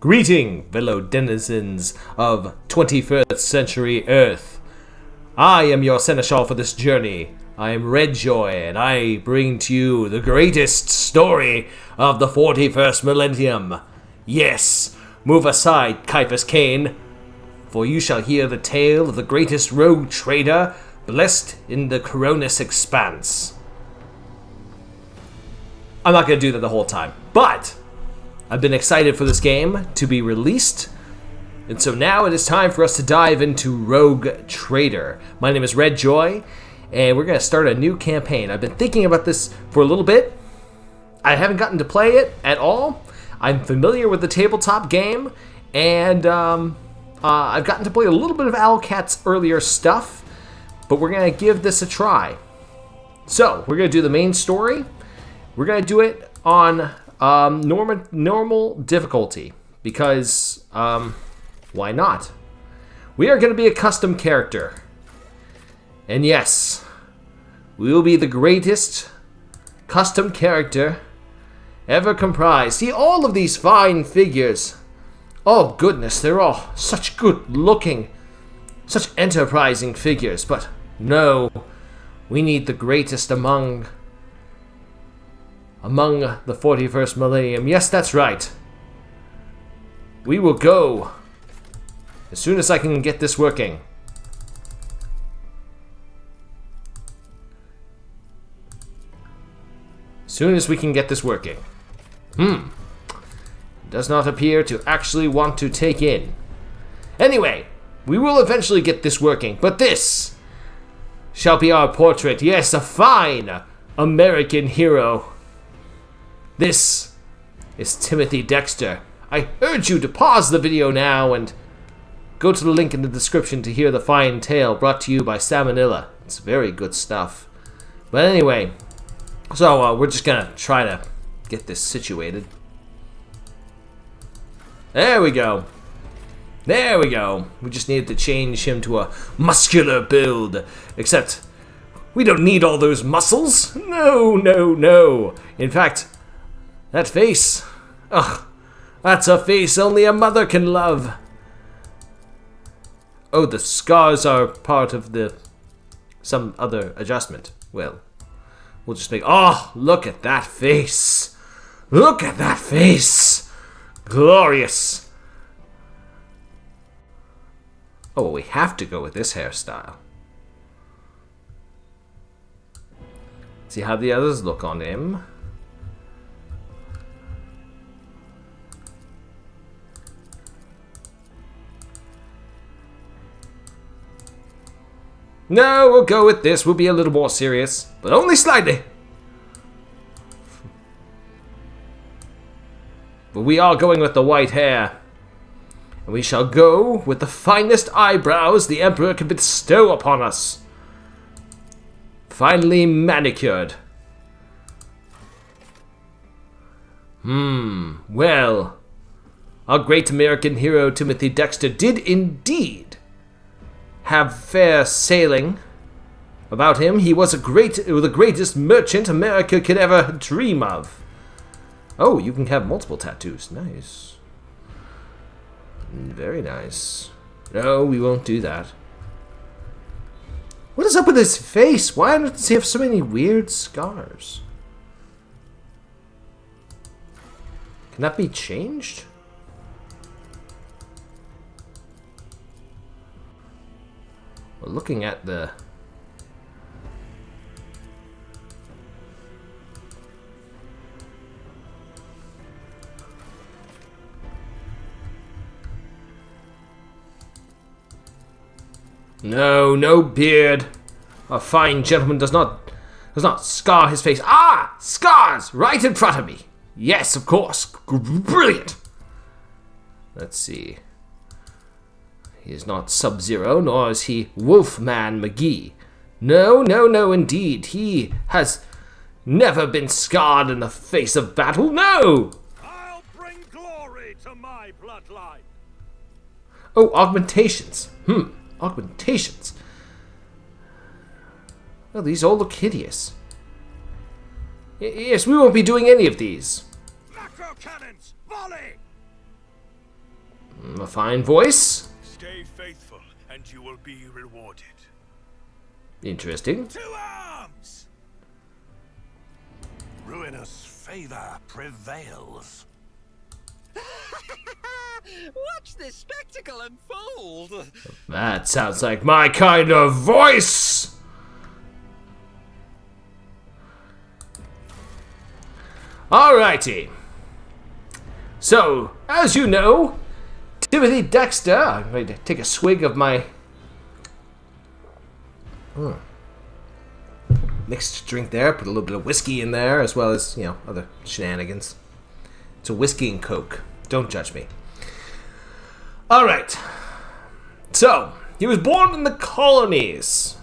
Greeting, fellow denizens of 21st century Earth. I am your seneschal for this journey. I am Redjoy, and I bring to you the greatest story of the 41st Millennium. Yes, move aside, Caiaphas Cain, for you shall hear the tale of the greatest rogue trader blessed in the Coronis expanse. I'm not going to do that the whole time, but I've been excited for this game to be released, and so now it is time for us to dive into Rogue Trader. My name is Redjoy, and we're going to start a new campaign. I've been thinking about this for a little bit. I haven't gotten to play it at all. I'm familiar with the tabletop game, and I've gotten to play a little bit of Owlcat's earlier stuff, but we're going to give this a try. So, we're going to do the main story. We're going to do it on normal difficulty, because why not? We are going to be a custom character. And yes, we will be the greatest custom character ever comprised. See all of these fine figures. Oh goodness, they're all such good looking, such enterprising figures. But no, we need the greatest among the 41st Millennium. Yes, that's right. We will go as soon as I can get this working. As soon as we can get this working. Does not appear to actually want to take in. Anyway, we will eventually get this working, but this shall be our portrait. Yes, a fine American hero. This is Timothy Dexter. I urge you to pause the video now and go to the link in the description to hear the fine tale brought to you by Salmonella. It's very good stuff. But anyway, so we're just gonna try to get this situated. There we go. There we go. We just needed to change him to a muscular build. Except, we don't need all those muscles. No, no, no. In fact, that face, ugh, that's a face only a mother can love. Oh, the scars are part of some other adjustment. Well, we'll just make, oh, look at that face. Look at that face. Glorious. Oh, well, we have to go with this hairstyle. See how the others look on him. No, we'll go with this. We'll be a little more serious, but only slightly. But we are going with the white hair. And we shall go with the finest eyebrows the Emperor can bestow upon us. Finely manicured. Well, our great American hero Timothy Dexter did indeed have fair sailing about him. He was the greatest merchant America could ever dream of. Oh, you can have multiple tattoos. Nice. Very nice. No, we won't do that. What is up with his face? Why does he have so many weird scars? Can that be changed? We're looking at the... No, no beard. A fine gentleman does not scar his face. Ah! Scars! Right in front of me. Yes, of course. Brilliant. Let's see. He is not Sub-Zero, nor is he Wolfman McGee. No, no, no, indeed. He has never been scarred in the face of battle. No! I'll bring glory to my bloodline. Oh, augmentations. Augmentations. Well, these all look hideous. Yes, we won't be doing any of these. Macro cannons, volley! A fine voice. Stay faithful, and you will be rewarded. Interesting. To arms! Ruinous favor prevails. Watch this spectacle unfold. That sounds like my kind of voice. Alrighty. So, as you know, Timothy Dexter. I'm going to take a swig of my mixed drink there. Put a little bit of whiskey in there, as well as, you know, other shenanigans. It's a whiskey and Coke. Don't judge me. Alright. So, he was born in the colonies.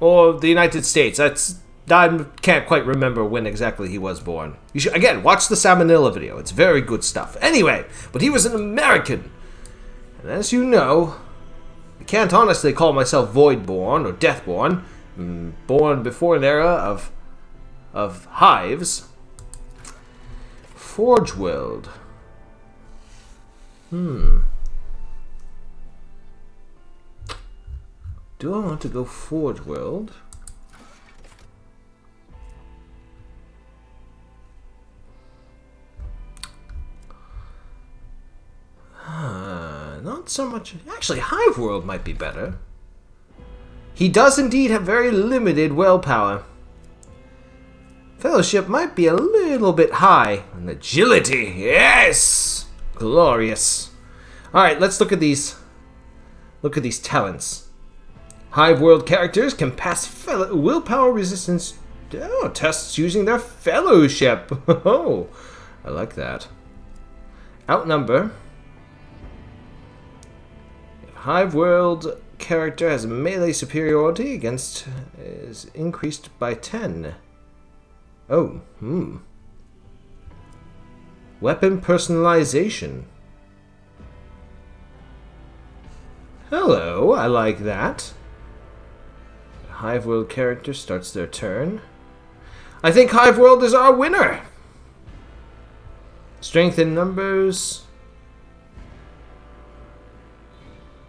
Or the United States. I can't quite remember when exactly he was born. You should, again, watch the Salmonella video. It's very good stuff. Anyway, but he was an American. And as you know, I can't honestly call myself Voidborn or Deathborn. Born before an era of hives. Forge World. Do I want to go Forge World? Not so much. Actually, Hive World might be better. He does indeed have very limited willpower. Fellowship might be a little bit high. And agility, yes! Glorious. Alright, let's look at these. Look at these talents. Hive World characters can pass willpower resistance tests using their fellowship. Oh, I like that. Outnumber. Hive World character has a melee superiority against is increased by 10. Oh, Weapon personalization. Hello, I like that. Hive World character starts their turn. I think Hive World is our winner. Strength in numbers.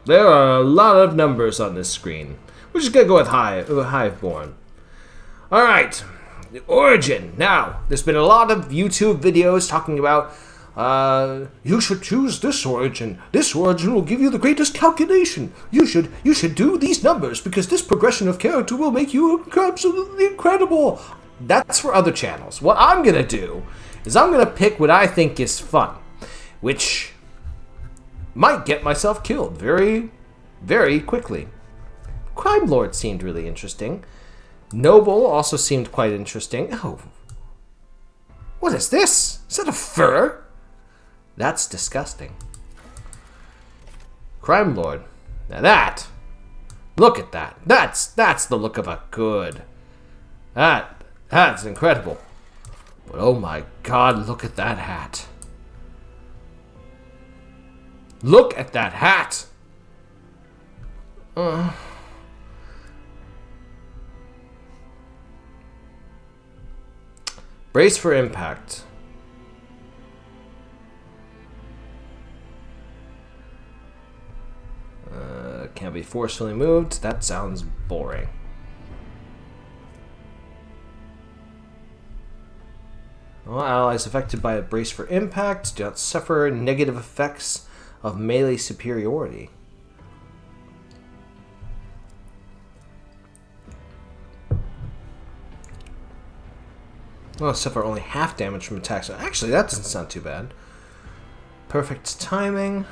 There are a lot of numbers on this screen. We're just gonna go with Hiveborn. Alright. The origin. Now, there's been a lot of YouTube videos talking about you should choose this origin. This origin will give you the greatest calculation. You should do these numbers because this progression of character will make you absolutely incredible. That's for other channels. What I'm gonna do is I'm gonna pick what I think is fun, which might get myself killed very, very quickly. Crime Lord seemed really interesting. Noble also seemed quite interesting. Oh, what is this? Is that a fur? That's disgusting. Crime Lord. Now that. Look at that. That's the look of a good. That's incredible. But oh my God, look at that hat. Look at that hat. Brace for impact. Can't be forcefully moved. That sounds boring. All allies affected by a brace for impact do not suffer negative effects of melee superiority. Well, suffer only half damage from attacks. Actually, that doesn't sound too bad. Perfect timing.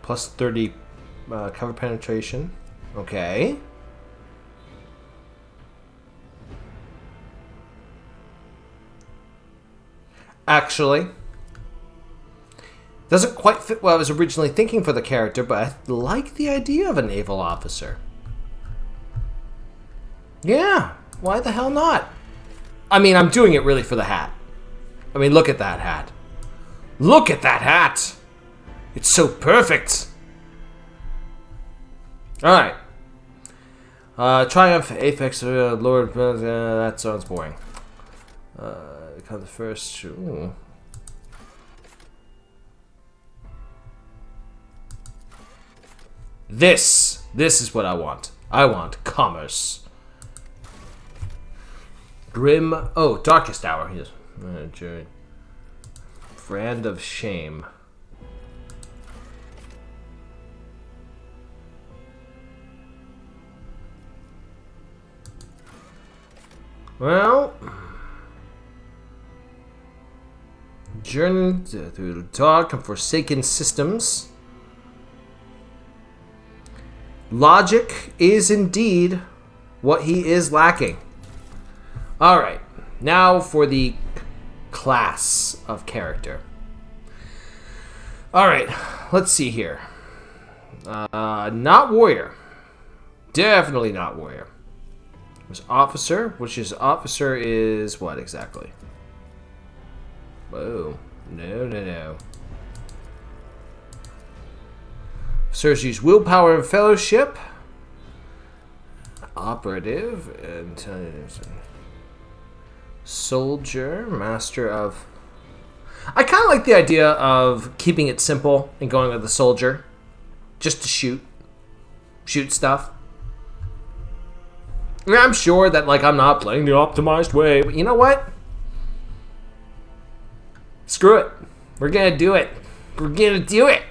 Plus 30 cover penetration. Okay. Actually, doesn't quite fit what I was originally thinking for the character, but I like the idea of a naval officer. Yeah, why the hell not? I mean, I'm doing it really for the hat. I mean, look at that hat. Look at that hat! It's so perfect! Alright. Triumph, Apex, Lord, that sounds boring. Kind of the first. Ooh. This is what I want. I want commerce. Grim. Oh, Darkest Hour. Yes. Brand of Shame. Well, journey through the dark and forsaken systems. Logic is indeed what he is lacking. Alright, now for the class of character. Alright, let's see here. Not warrior. Definitely not warrior. There's officer, which is officer is what exactly? Whoa. No. Officers use willpower and fellowship. Operative and soldier, master of. I kind of like the idea of keeping it simple and going with the soldier, just to shoot stuff. I mean, I'm sure that like I'm not playing the optimized way, but you know what? Screw it. We're gonna do it. We're gonna do it.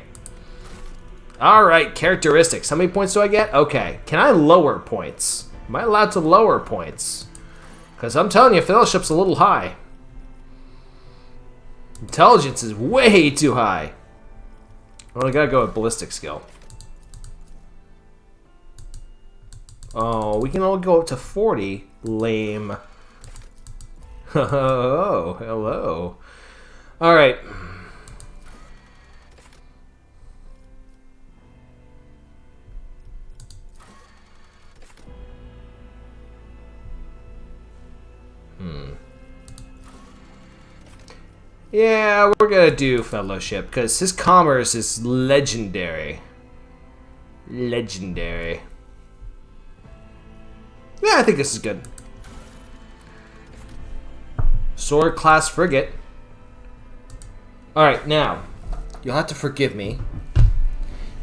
Alright, characteristics. How many points do I get? Okay. Can I lower points? Am I allowed to lower points? Because I'm telling you, fellowship's a little high. Intelligence is way too high. Well, I gotta go with ballistic skill. Oh, we can only go up to 40. Lame. Oh, hello. Alright. Yeah, we're gonna do fellowship, because his commerce is legendary. Legendary. Yeah, I think this is good. Sword class frigate. Alright, now, you'll have to forgive me.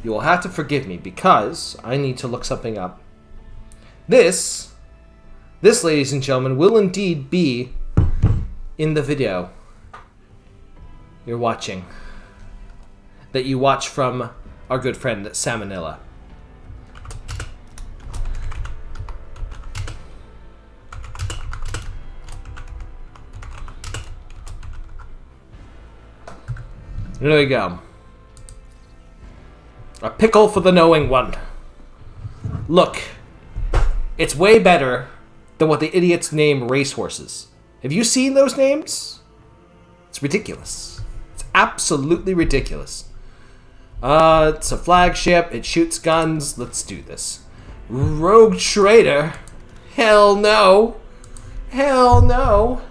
You will have to forgive me because I need to look something up. This, ladies and gentlemen, will indeed be in the video you're watching. That you watch from our good friend Salmonella. There we go. A pickle for the knowing one. Look, it's way better than what the idiots name racehorses. Have you seen those names? It's ridiculous. It's absolutely ridiculous. It's a flagship. It shoots guns. Let's do this. Rogue trader? Hell no. Hell no.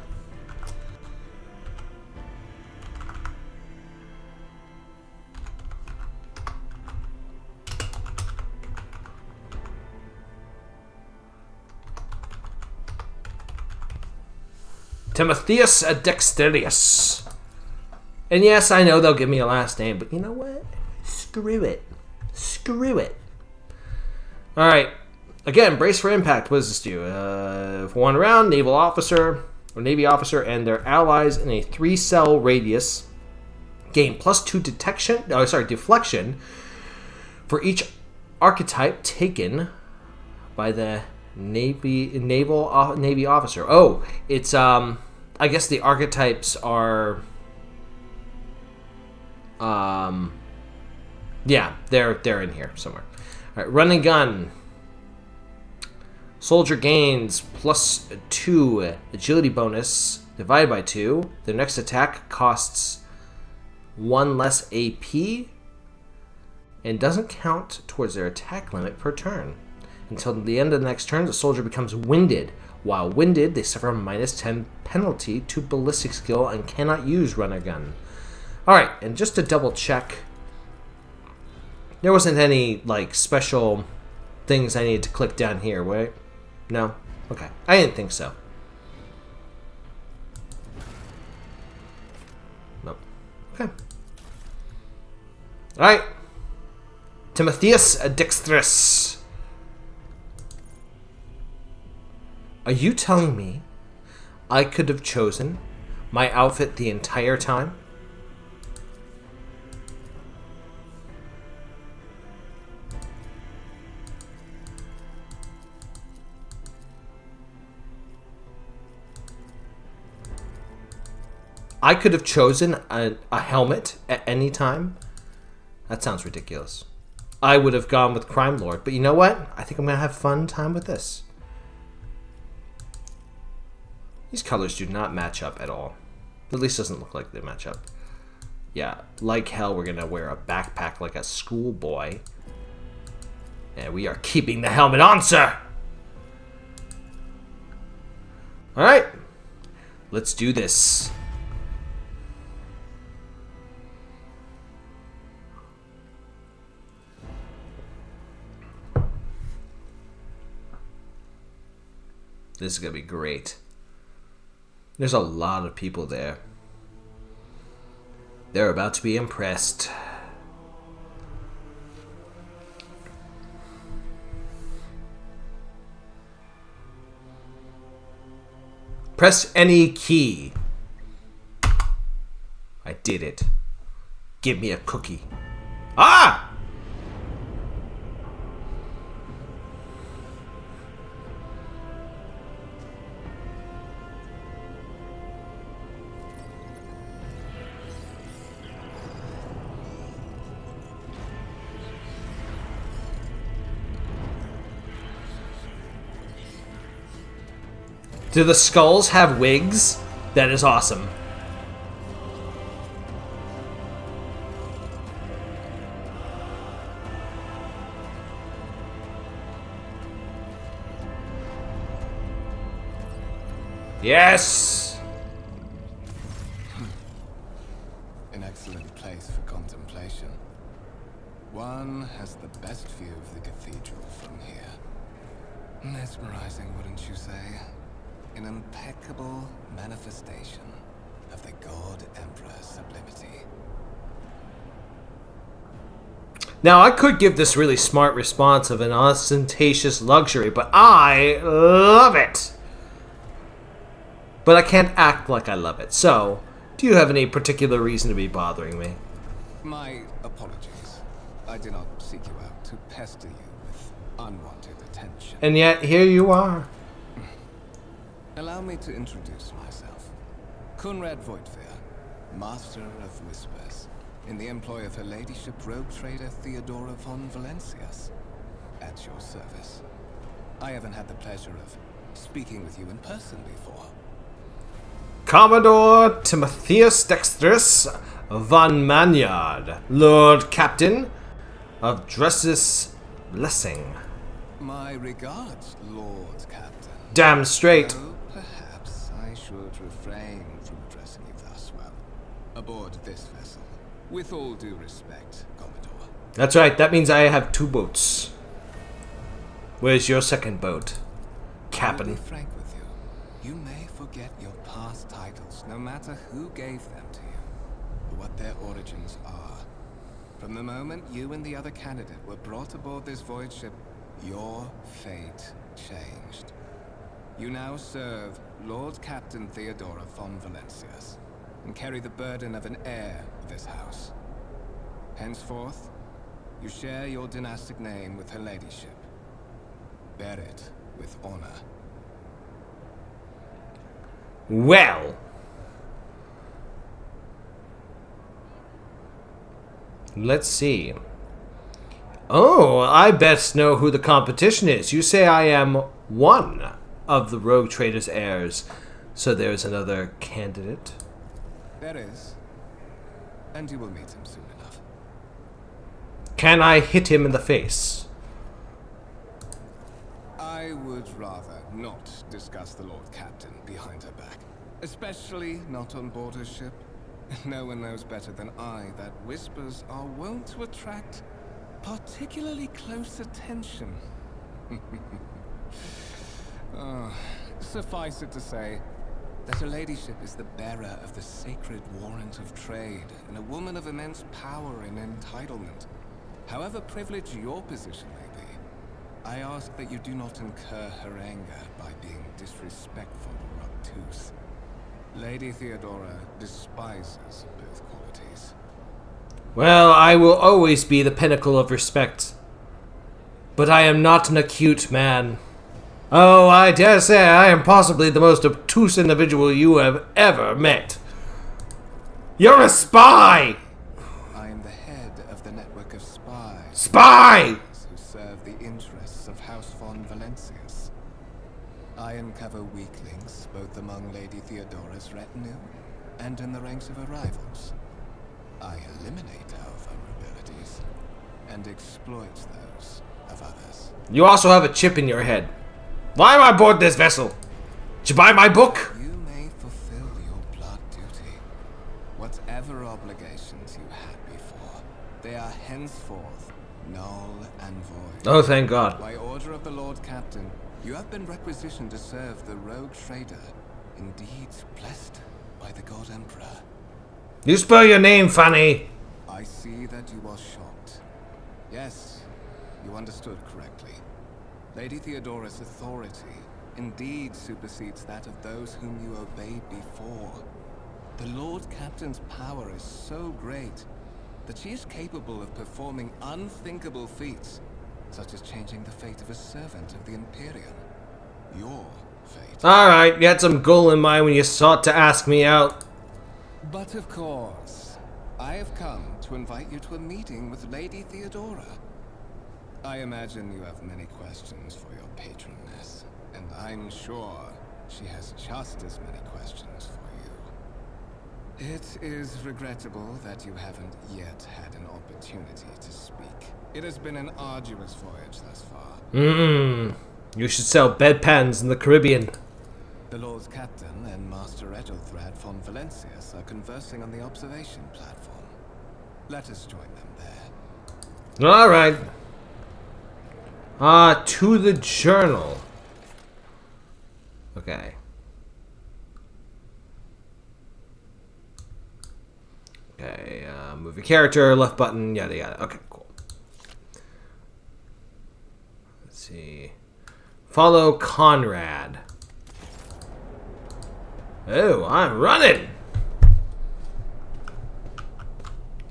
Timothius Dexterius. And yes, I know they'll give me a last name, but you know what? Screw it. Screw it. Alright. Again, brace for impact. What does this do? For 1 round, naval officer or Navy officer and their allies in a 3-cell radius gain +2 deflection for each archetype taken by the Navy officer. Oh, it's I guess the archetypes are yeah, they're in here somewhere. All right, run and gun. Soldier gains +2 agility bonus divided by 2. Their next attack costs 1 less AP and doesn't count towards their attack limit per turn. Until the end of the next turn, the soldier becomes winded. While winded, they suffer a -10 penalty to ballistic skill and cannot use run and gun. Alright, and just to double check, there wasn't any like special things I needed to click down here, right? No? Okay. I didn't think so. Nope. Okay. Alright. Timothius Dexterius. Are you telling me I could have chosen my outfit the entire time? I could have chosen a helmet at any time? That sounds ridiculous. I would have gone with Crime Lord, but you know what? I think I'm going to have fun time with this. These colors do not match up at all. At least doesn't look like they match up. Yeah, like hell we're going to wear a backpack like a schoolboy. And we are keeping the helmet on, sir! Alright. Let's do this. This is going to be great. There's a lot of people there. They're about to be impressed. Press any key. I did it. Give me a cookie. Ah! Do the skulls have wigs? That is awesome. Yes! An excellent place for contemplation. One has the best view of the cathedral from here. Mesmerizing, wouldn't you say? An impeccable manifestation of the God Emperor's sublimity. Now, I could give this really smart response of an ostentatious luxury, but I love it! But I can't act like I love it. So, do you have any particular reason to be bothering me? My apologies. I did not seek you out to pester you with unwanted attention. And yet, here you are. Allow me to introduce myself. Conrad Voigtveer, Master of Whispers, in the employ of Her Ladyship Rogue Trader Theodora von Valencius. At your service. I haven't had the pleasure of speaking with you in person before. Commodore Timothius Dexterius von Manyard, Lord Captain of Dresses Blessing. My regards, Lord Captain. Damn straight. Though perhaps I should refrain from addressing you thus. Well, aboard this vessel. With all due respect, Commodore. That's right, that means I have 2 boats. Where's your second boat, I'll Captain? be frank with you. You may forget your past titles, no matter who gave them to you, or what their origins are. From the moment you and the other candidate were brought aboard this void ship, your fate changed. You now serve Lord Captain Theodora von Valencius, and carry the burden of an heir of this house. Henceforth, you share your dynastic name with Her Ladyship. Bear it with honor. Well. Let's see. Oh, I best know who the competition is. You say I am one of the Rogue Trader's heirs. So there's another candidate. There is. And you will meet him soon enough. Can I hit him in the face? I would rather not discuss the Lord Captain behind her back. Especially not on board her ship. No one knows better than I that whispers are wont to attract particularly close attention. Suffice it to say that Her Ladyship is the bearer of the sacred warrant of trade, and a woman of immense power and entitlement. However privileged your position may be, I ask that you do not incur her anger by being disrespectful or obtuse. Lady Theodora despises both qualities. Well, I will always be the pinnacle of respect. But I am not an acute man. Oh, I dare say I am possibly the most obtuse individual you have ever met. You're a spy! I am the head of the network of spies. Spy! Who serve the interests of House von Valentius. I uncover weak links both among Lady Theodora's retinue and in the ranks of her rivals. I eliminate our vulnerabilities and exploit those of others. You also have a chip in your head. Why am I aboard this vessel? Did you buy my book? You may fulfill your blood duty. Whatever obligations you had before, they are henceforth null and void. Oh, thank God. By order of the Lord Captain, you have been requisitioned to serve the rogue trader, indeed blessed by the God Emperor. You spell your name, Fanny. I see that you are shocked. Yes, you understood correctly. Lady Theodora's authority indeed supersedes that of those whom you obeyed before. The Lord Captain's power is so great that she is capable of performing unthinkable feats, such as changing the fate of a servant of the Imperium. Your fate. Alright, you had some goal in mind when you sought to ask me out. But of course, I have come to invite you to a meeting with Lady Theodora. I imagine you have many questions for your patroness, and I'm sure she has just as many questions for you. It is regrettable that you haven't yet had an opportunity to speak. It has been an arduous voyage thus far. You should sell bedpans in the Caribbean. The Lord Captain and Master Edelthrad von Valentius are conversing on the observation platform. Let us join them there. Alright. To the journal. Okay. Okay, move your character, left button, yada yada. Okay, cool. Let's see. Follow Conrad. Oh, I'm running!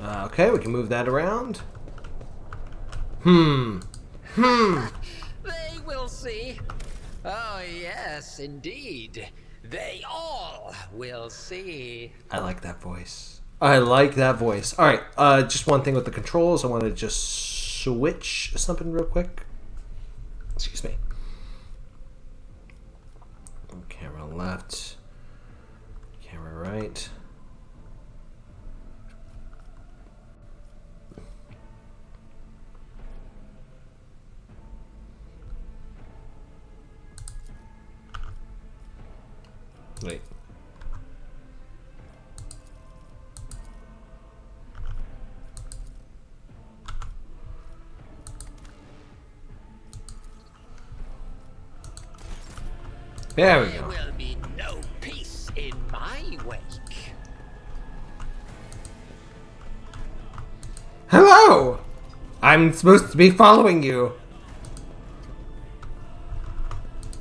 Okay, we can move that around. They will see. Oh, yes, indeed. They all will see. I like that voice. I like that voice. Alright, just one thing with the controls. I want to just switch something real quick. Excuse me. Camera left. Camera right. Wait. There we There go. will be no peace in my wake. Hello! I'm supposed to be following you.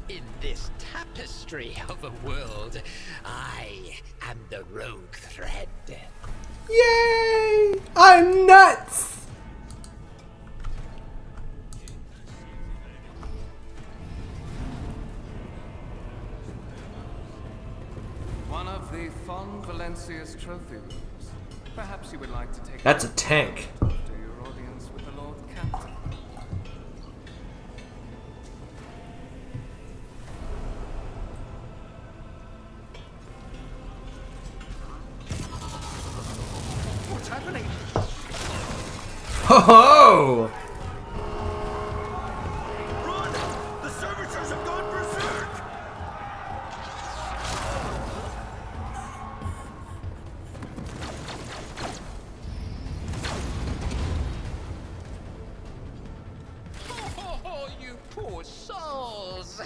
In this tapestry of a world, I am the rogue thread. Yay! I'm nuts! One of the von Valentius trophy rooms. Perhaps you would like to take That's a tank. after your audience with the Lord Captain. What's happening? Ho ho! Run! The servitors have gone berserk! Oh, you poor souls!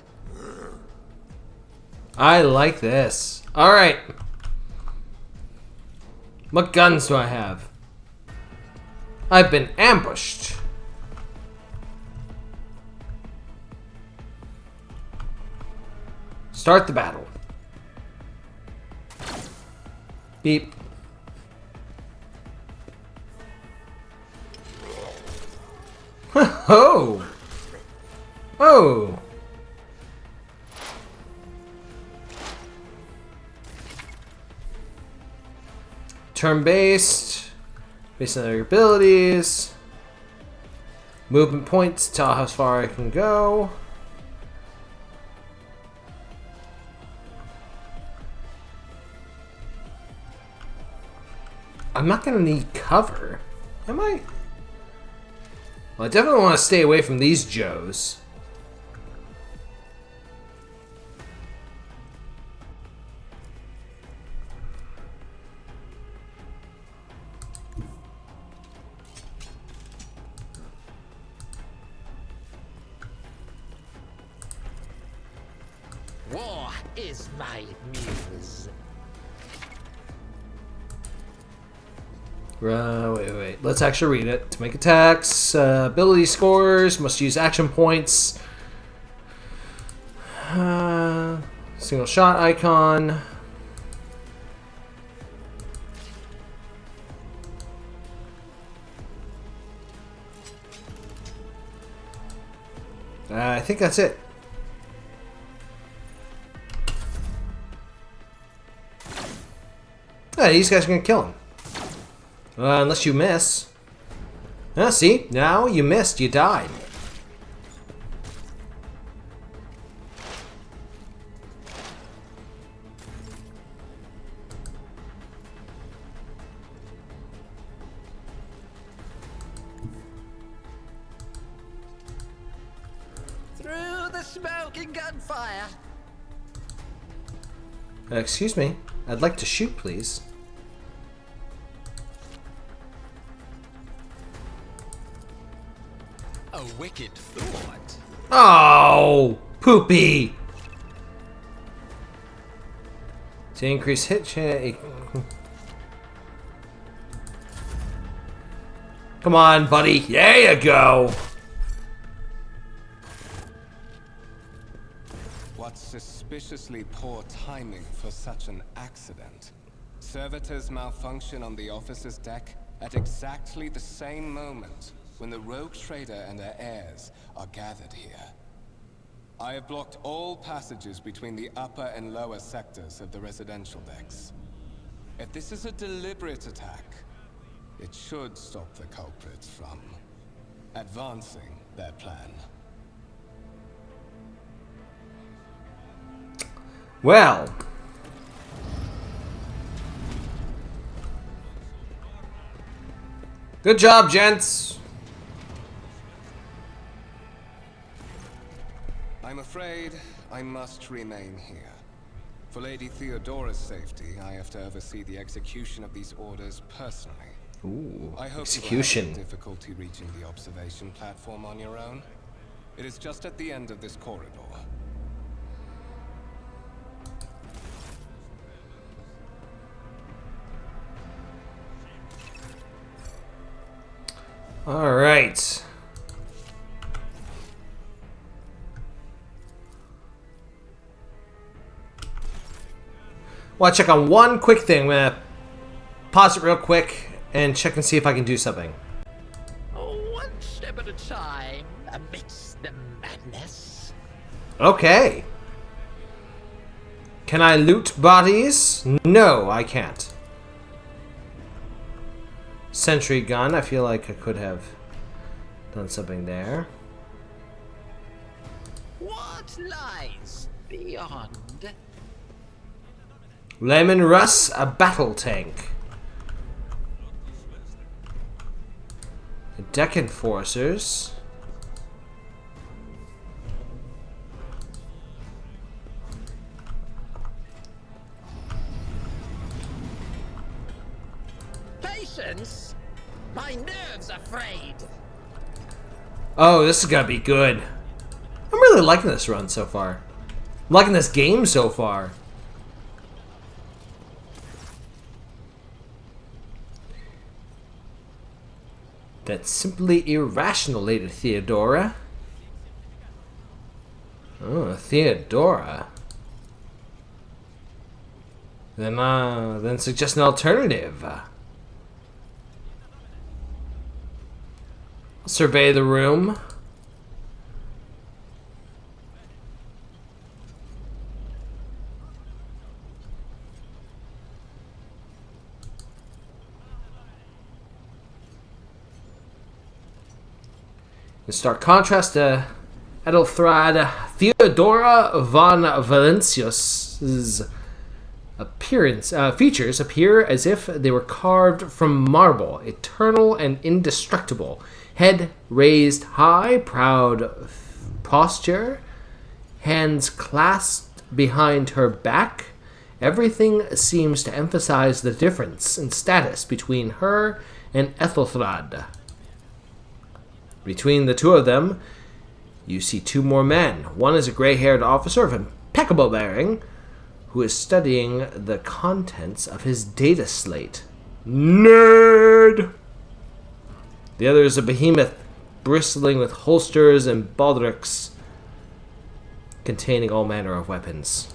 I like this. Alright. What guns do I have? I've been ambushed. Start the battle. Beep. Oh! Oh! Turn-based. Based on their abilities. Movement points tell how far I can go. I'm not gonna need cover, am I? Well, I definitely want to stay away from these Joes. War is my muse. Wait. Let's actually read it. To make attacks, ability scores, must use action points. Single shot icon. I think that's it. Yeah, these guys are gonna kill him. Unless you miss. See? Now you missed. You died. Through the smoke and gunfire. Excuse me. I'd like to shoot, please. A wicked thought. Oh, poopy. To increase hit chance. Come on, buddy. There you go. What suspiciously poor timing for such an accident. Servitors malfunction on the officer's deck at exactly the same moment when the rogue trader and her heirs are gathered here. I have blocked all passages between the upper and lower sectors of the residential decks. If this is a deliberate attack, it should stop the culprits from advancing their plan. Well. Good job, gents. I'm afraid I must remain here. For Lady Theodora's safety, I have to oversee the execution of these orders personally. Ooh, I hope execution. you will have no difficulty reaching the observation platform on your own. It is just at the end of this corridor. All right. Want to check on one quick thing. I'm gonna pause it real quick and check and see if I can do something. One step at a time amidst the madness. Okay. Can I loot bodies? No, I can't. Sentry gun. I feel like I could have done something there. What lies beyond? Lemon Russ, a battle tank. Deck enforcers. Patience? My nerves are frayed. Oh, this is gonna be good. I'm really liking this run so far. I'm liking this game so far. That's simply irrational, Lady Theodora. Oh, Theodora. Then suggest an alternative. Survey the room. In stark contrast to Edelthrad, Theodora von Valencius's features appear as if they were carved from marble, eternal and indestructible. Head raised high, proud posture, hands clasped behind her back. Everything seems to emphasize the difference in status between her and Ethelthrad. Between the two of them, you see two more men. One is a gray-haired officer of impeccable bearing, who is studying the contents of his data slate. Nerd! The other is a behemoth, bristling with holsters and baldricks, containing all manner of weapons.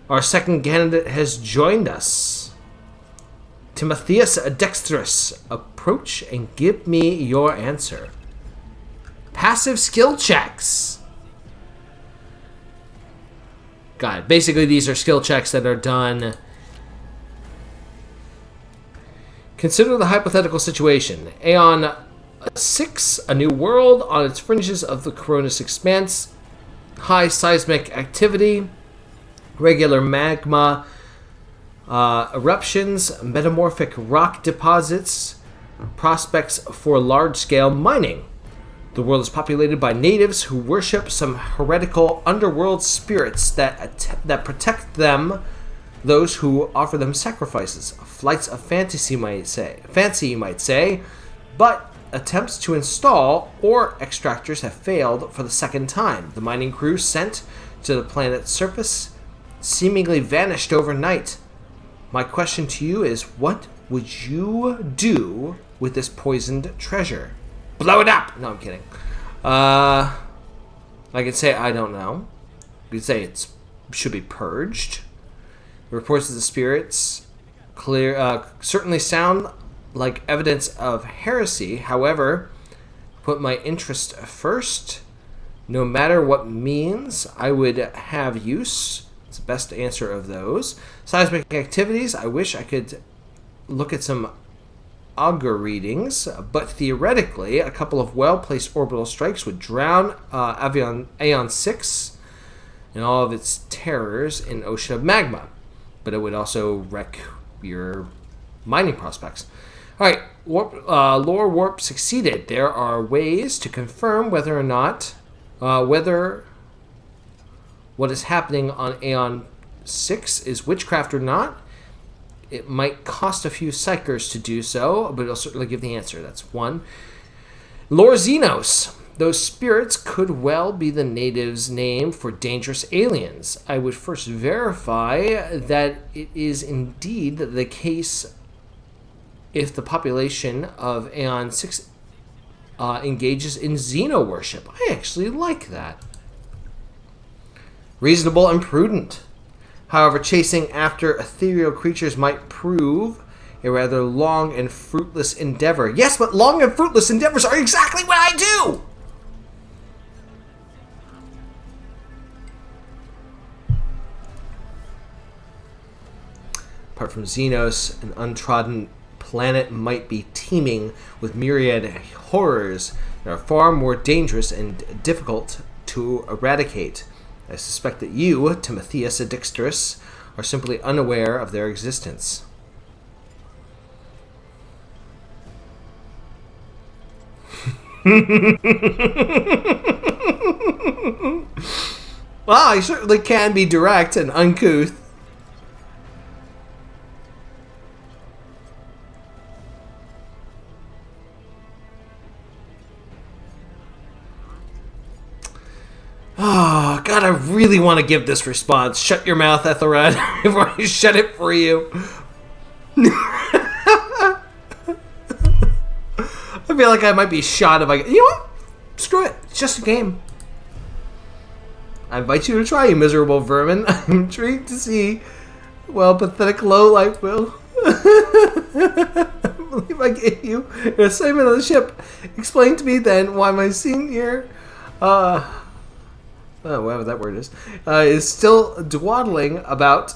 Our second candidate has joined us. Timothius Dexterius, approach and give me your answer. Passive skill checks. Got it. Basically, these are skill checks that are done. Consider the hypothetical situation. Aeon 6, a new world on its fringes of the Coronis expanse. High seismic activity. Regular magma eruptions. Metamorphic rock deposits. Prospects for large-scale mining. The world is populated by natives who worship some heretical underworld spirits that protect them, those who offer them sacrifices. Flights of fancy, you might say, but attempts to install ore extractors have failed for the second time. The mining crew sent to the planet's surface seemingly vanished overnight. My question to you is, what would you do with this poisoned treasure? Blow it up! No, I'm kidding. I could say I don't know. You could say it should be purged. The reports of the spirits certainly sound like evidence of heresy. However, put my interest first. No matter what means I would have use. It's the best answer of those. Seismic activities. I wish I could look at some augur readings, but theoretically, a couple of well-placed orbital strikes would drown Aeon 6 and all of its terrors in an ocean of magma. But it would also wreck your mining prospects. Alright, lore warp succeeded. There are ways to confirm whether or not, whether what is happening on Aeon 6 is witchcraft or not. It might cost a few psychers to do so, but it'll certainly give the answer. That's one. Lore Xenos. Those spirits could well be the natives' name for dangerous aliens. I would first verify that it is indeed the case if the population of Aeon 6 engages in Xeno worship. I actually like that. Reasonable and prudent. However, chasing after ethereal creatures might prove a rather long and fruitless endeavor. Yes, but long and fruitless endeavors are exactly what I do! Apart from Xenos, an untrodden planet might be teeming with myriad horrors that are far more dangerous and difficult to eradicate. I suspect that you, Timothius Dexterius, are simply unaware of their existence. Well, I certainly can be direct and uncouth. Oh, God, I really want to give this response. Shut your mouth, Ethelred, before I shut it for you. I feel like I might be shot if I... You know what? Screw it. It's just a game. I invite you to try, you miserable vermin. I'm intrigued to see Well, pathetic lowlife, Will. I believe I gave you an assignment on the ship. Explain to me then why my senior, whatever that word is still dawdling about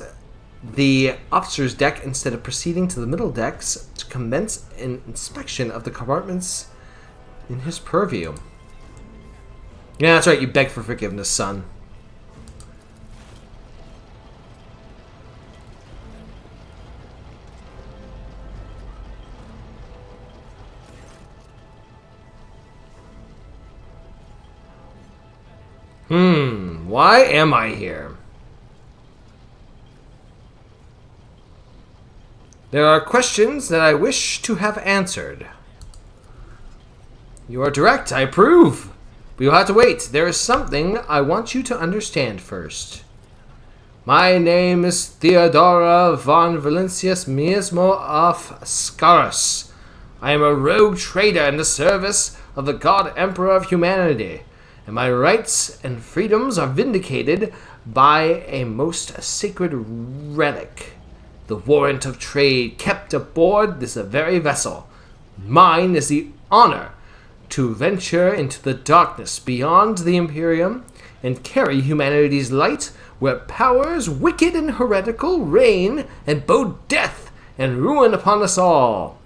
the officer's deck instead of proceeding to the middle decks to commence an inspection of the compartments in his purview. Yeah, that's right. You beg for forgiveness, son. Why am I here? There are questions that I wish to have answered. You are direct, I approve. But you'll have to wait. There is something I want you to understand first. My name is Theodora von Valentius Miasmo of Scarus. I am a rogue trader in the service of the God Emperor of Humanity, and my rights and freedoms are vindicated by a most sacred relic, the warrant of trade kept aboard this very vessel. Mine is the honor to venture into the darkness beyond the Imperium and carry humanity's light where powers wicked and heretical reign and bow death and ruin upon us all.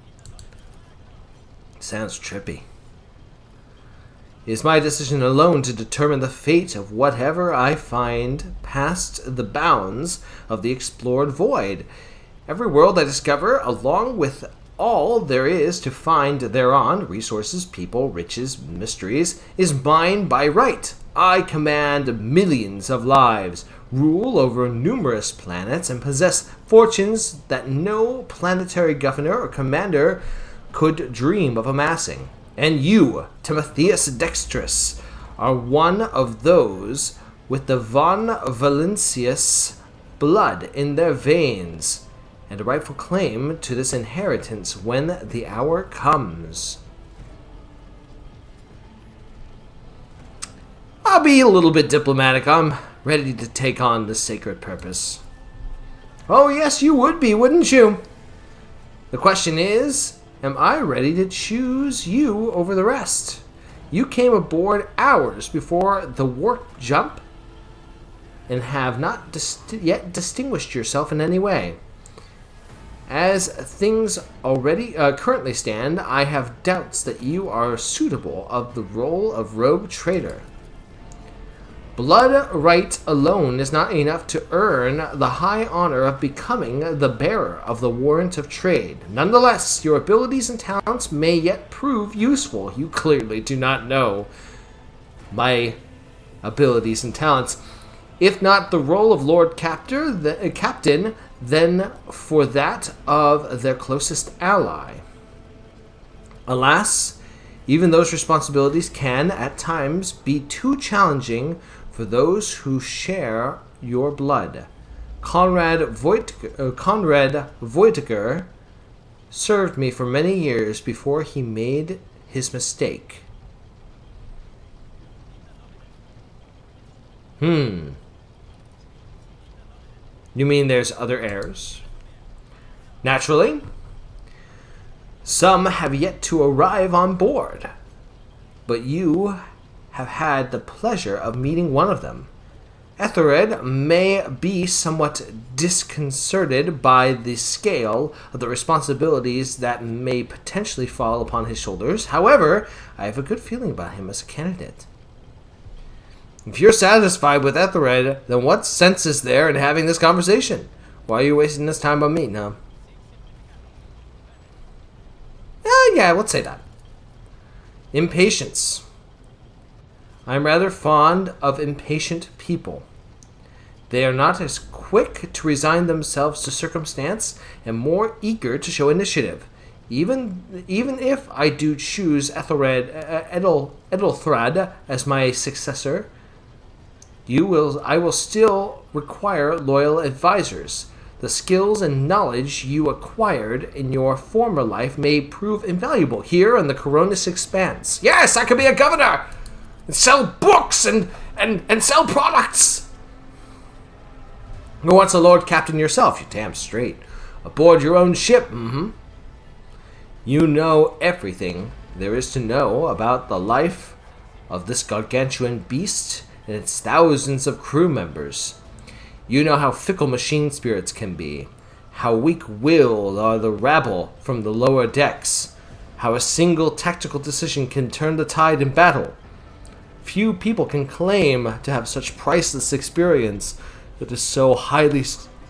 Sounds trippy. It is my decision alone to determine the fate of whatever I find past the bounds of the explored void. Every world I discover, along with all there is to find thereon, resources, people, riches, mysteries, is mine by right. I command millions of lives, rule over numerous planets, and possess fortunes that no planetary governor or commander could dream of amassing. And you, Timothius Dexterius, are one of those with the von Valentius blood in their veins, and a rightful claim to this inheritance when the hour comes. I'll be a little bit diplomatic. I'm ready to take on this sacred purpose. Oh yes, you would be, wouldn't you? The question is, am I ready to choose you over the rest? You came aboard hours before the warp jump and have not yet distinguished yourself in any way. As things already currently stand, I have doubts that you are suitable of the role of rogue trader. Blood right alone is not enough to earn the high honor of becoming the bearer of the warrant of trade. Nonetheless, your abilities and talents may yet prove useful. You clearly do not know my abilities and talents. If not the role of Lord Captain, then for that of their closest ally. Alas, even those responsibilities can, at times, be too challenging for those who share your blood. Conrad Voitiger served me for many years before he made his mistake. You mean there's other heirs? Naturally. Some have yet to arrive on board, but you have had the pleasure of meeting one of them. Ethelred may be somewhat disconcerted by the scale of the responsibilities that may potentially fall upon his shoulders. However, I have a good feeling about him as a candidate. If you're satisfied with Ethelred, then what sense is there in having this conversation? Why are you wasting this time on me now? Yeah, let's say that. Impatience. I'm rather fond of impatient people. They are not as quick to resign themselves to circumstance and more eager to show initiative. Even if I do choose Ethelthred as my successor, I will still require loyal advisors. The skills and knowledge you acquired in your former life may prove invaluable here on the Coronis Expanse. Yes, I could be a governor! And sell books and sell products. You're once a Lord Captain yourself, you damn straight. Aboard your own ship, You know everything there is to know about the life of this gargantuan beast and its thousands of crew members. You know how fickle machine spirits can be, how weak-willed are the rabble from the lower decks, how a single tactical decision can turn the tide in battle. Few people can claim to have such priceless experience that is so highly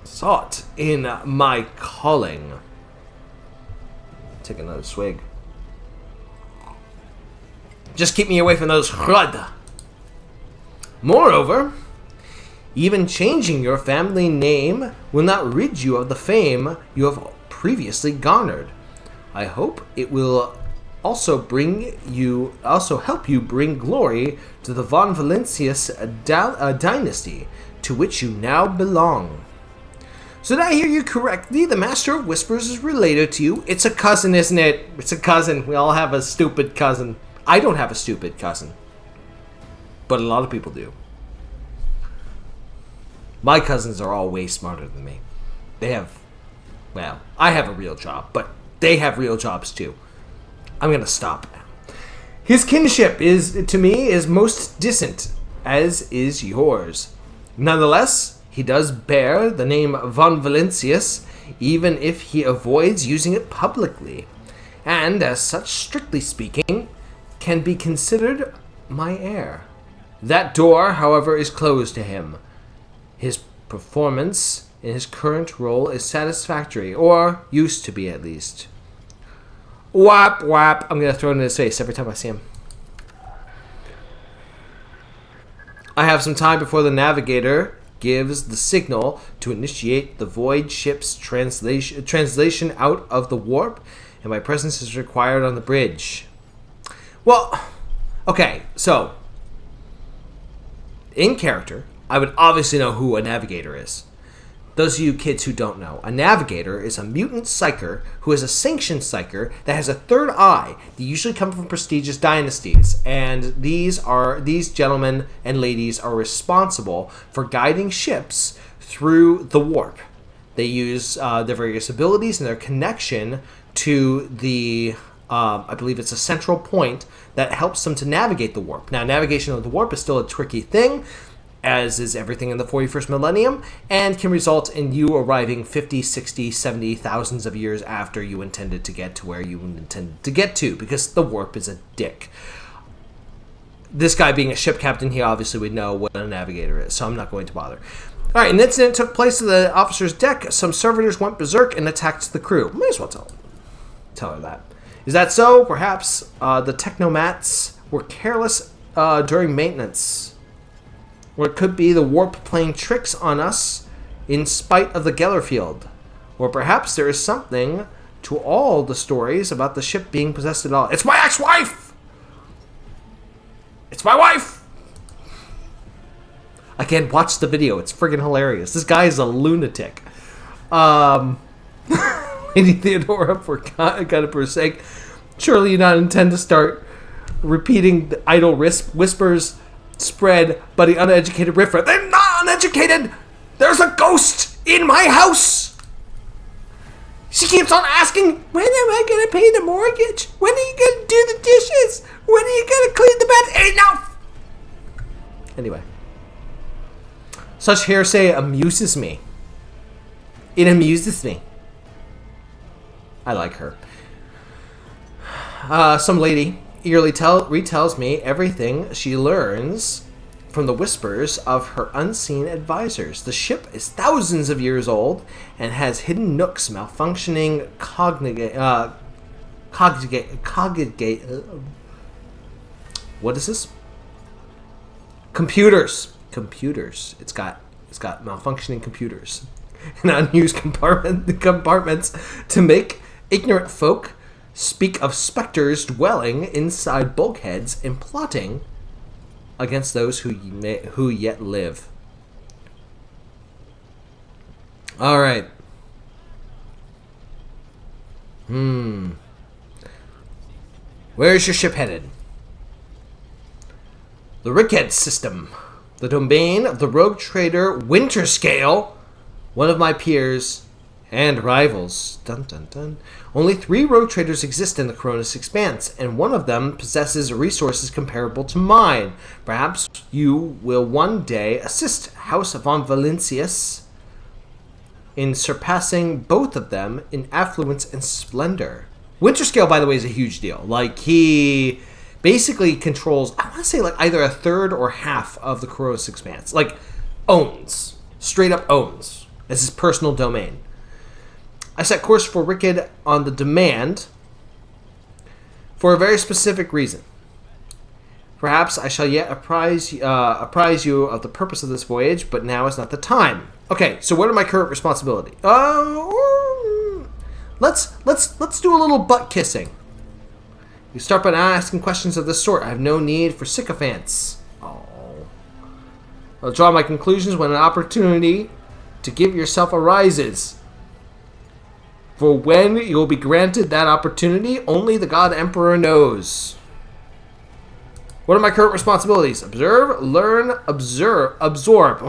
sought in my calling. Take another swig. Just keep me away from those Hrud. Moreover, even changing your family name will not rid you of the fame you have previously garnered. I hope it will also help you bring glory to the von Valentius dynasty, to which you now belong. So did I hear you correctly? The Master of Whispers is related to you. It's a cousin, isn't it? It's a cousin. We all have a stupid cousin. I don't have a stupid cousin, but a lot of people do. My cousins are all way smarter than me. They have, well, I have a real job, but they have real jobs too. I'm gonna stop. His kinship to me, is most distant, as is yours. Nonetheless, he does bear the name von Valentius, even if he avoids using it publicly, and as such, strictly speaking, can be considered my heir. That door, however, is closed to him. His performance in his current role is satisfactory, or used to be at least. Whap, whap. I'm going to throw it in his face every time I see him. I have some time before the navigator gives the signal to initiate the void ship's translation out of the warp, and my presence is required on the bridge. Well, okay, so in character, I would obviously know who a navigator is. Those of you kids who don't know, a navigator is a mutant psyker who is a sanctioned psyker that has a third eye. They usually come from prestigious dynasties, and these gentlemen and ladies are responsible for guiding ships through the warp. They use their various abilities and their connection to the, I believe it's a central point that helps them to navigate the warp. Now, navigation of the warp is still a tricky thing, as is everything in the 41st millennium, and can result in you arriving 50, 60, 70 thousands of years after you intended to get to where you intended to get to, because the warp is a dick. This guy being a ship captain, he obviously would know what a navigator is, so I'm not going to bother. Alright, an incident took place on the officer's deck. Some servitors went berserk and attacked the crew. May as well tell her that. Is that so? Perhaps the technomats were careless during maintenance. Or it could be the warp playing tricks on us in spite of the Gellerfield. Or perhaps there is something to all the stories about the ship being possessed at all. It's my ex-wife! It's my wife! Again, watch the video. It's friggin' hilarious. This guy is a lunatic. Lady Theodora, for God and her sake, surely you not intend to start repeating the idle whispers spread by the uneducated Riffer. They're not uneducated! There's a ghost in my house! She keeps on asking, when am I gonna pay the mortgage? When are you gonna do the dishes? When are you gonna clean the bed? Enough! Anyway. Such hearsay amuses me. It amuses me. I like her. Some lady eagerly retells me everything she learns from the whispers of her unseen advisors. The ship is thousands of years old and has hidden nooks malfunctioning what is this? Computers. It's got malfunctioning computers and unused compartments to make ignorant folk speak of specters dwelling inside bulkheads and plotting against those who yet live. All right. Where's your ship headed? The Rickhead system, the domain of the rogue trader Winterscale. one of my peers and rivals. Dun dun dun. Only 3 rogue traders exist in the Cronus Expanse, and one of them possesses resources comparable to mine. Perhaps you will one day assist House von Valentius in surpassing both of them in affluence and splendor. Winterscale, by the way, is a huge deal. Like, he basically controls, I want to say, like, either a third or half of the Cronus Expanse. Like, owns. Straight up owns. As his personal domain. I set course for Rickard on the demand for a very specific reason. Perhaps I shall yet apprise you of the purpose of this voyage, but now is not the time. Okay, so what are my current responsibility? Let's do a little butt kissing. You start by asking questions of this sort. I have no need for sycophants. Oh. I'll draw my conclusions when an opportunity to give yourself arises. For when you will be granted that opportunity, only the God Emperor knows. What are my current responsibilities? Observe, learn, absorb.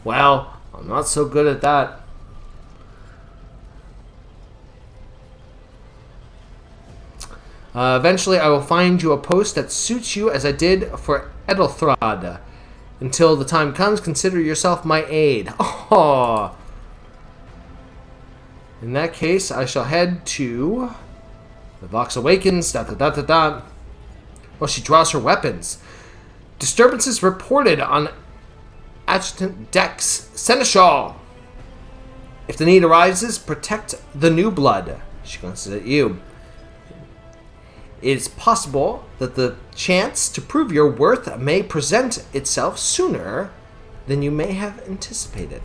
Well, I'm not so good at that. Eventually, I will find you a post that suits you as I did for Edelthrad. Until the time comes, consider yourself my aide. Oh. In that case, I shall head to the Vox Awakens. Well, she draws her weapons. Disturbances reported on Adjutant Dex Seneschal. If the need arises, protect the new blood. She glances at you. It is possible that the chance to prove your worth may present itself sooner than you may have anticipated.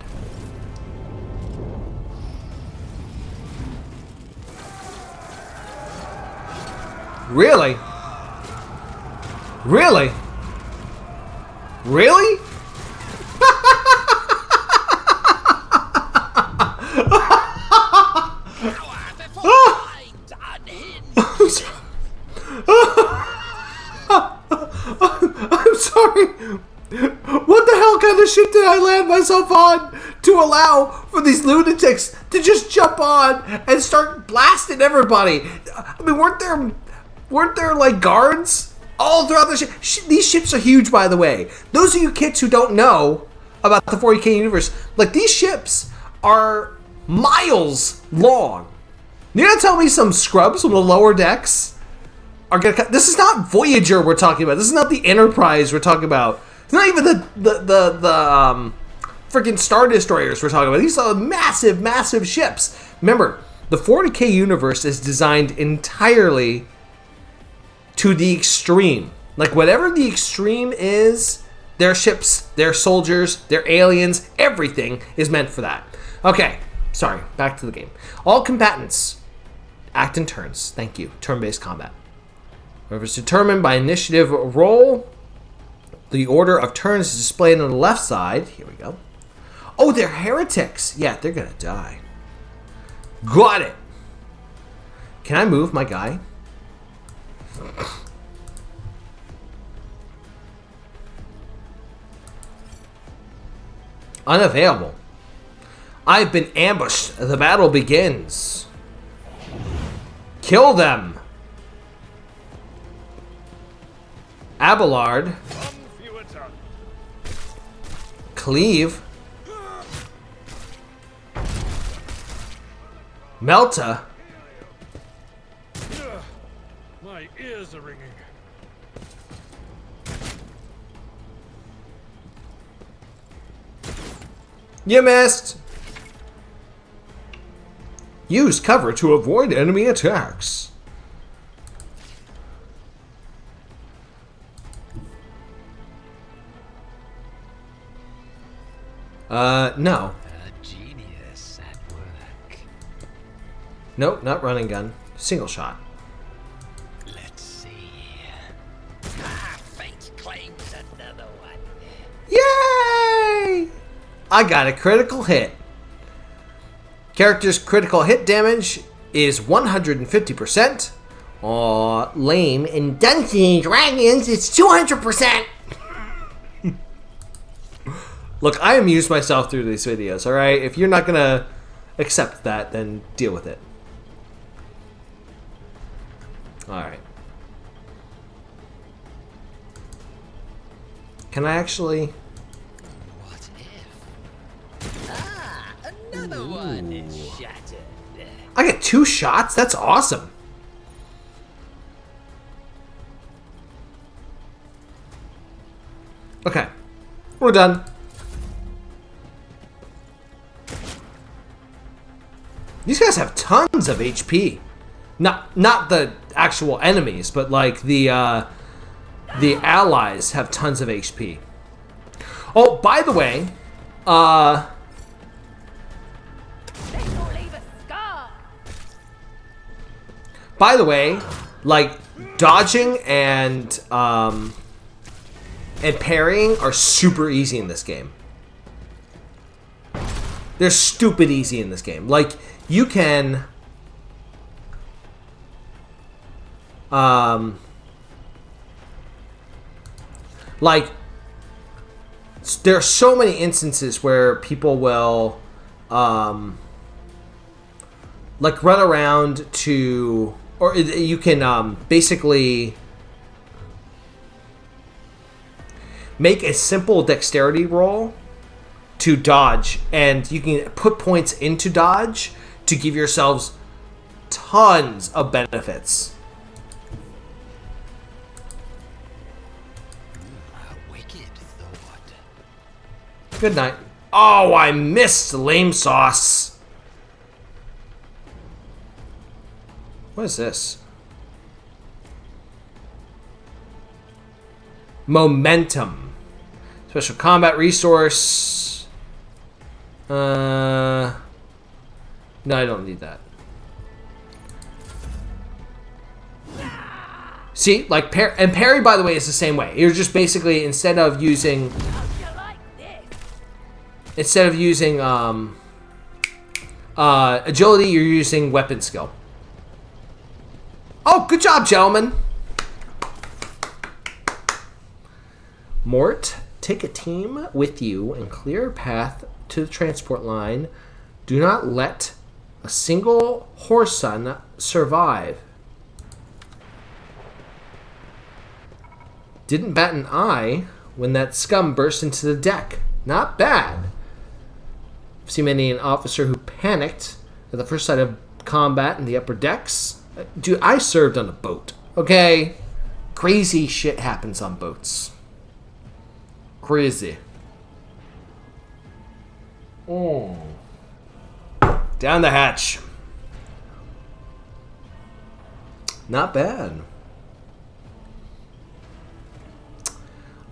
Really? Really? Really? I'm sorry. What the hell kind of shit did I land myself on to allow for these lunatics to just jump on and start blasting everybody? I mean, weren't there like guards all throughout the ship? These ships are huge, by the way. Those of you kids who don't know about the 40k universe, like, these ships are miles long. You're gonna tell me some scrubs from the lower decks are gonna cut? This is not Voyager we're talking about. This is not the Enterprise we're talking about. It's not even the freaking Star Destroyers we're talking about. These are massive, massive ships. Remember, the 40k universe is designed entirely to the extreme. Like, whatever the extreme is, their ships, their soldiers, their aliens, everything is meant for that. Okay, sorry, back to the game. All combatants act in turns. Thank you. Turn-based combat. Whoever is determined by initiative roll, the order of turns is displayed on the left side. Here we go. Oh, they're heretics. Yeah, they're gonna die. Got it. Can I move my guy? Unavailable. I've been ambushed. The battle begins. Kill them. Abelard. Cleave. Melta. My ears are ringing. You missed. Use cover to avoid enemy attacks. No. A genius at work. Nope, not running gun. Single shot. Let's see. Fate claims another one. Yay! I got a critical hit. Character's critical hit damage is 150%. Aw, lame. In Dungeons & Dragons, it's 200%. Look, I amuse myself through these videos, alright? If you're not gonna accept that, then deal with it. Alright. Can I actually... What if? Ah, another one is shattered. I get 2 shots? That's awesome. Okay. We're done. These guys have tons of HP. Not the actual enemies, but like the allies have tons of HP. Oh, by the way, like dodging and parrying are super easy in this game. They're stupid easy in this game. Like, you can... like, there are so many instances where people will, like, run around to... Or you can, basically... make a simple dexterity roll to dodge, and you can put points into dodge to give yourselves tons of benefits. A wicked thought. Good night. Oh, I missed lame sauce. What is this? Momentum. Special combat resource. No, I don't need that. See, like parry, by the way, is the same way. You're just basically instead of using agility, you're using weapon skill. Oh, good job, gentlemen. Mort, take a team with you and clear a path to the transport line. Do not let a single Horson survive. Didn't bat an eye when that scum burst into the deck. Not bad. I've seen many an officer who panicked at the first sight of combat in the upper decks. Dude, I served on a boat, okay? Crazy shit happens on boats. Crazy. Oh. Down the hatch. Not bad.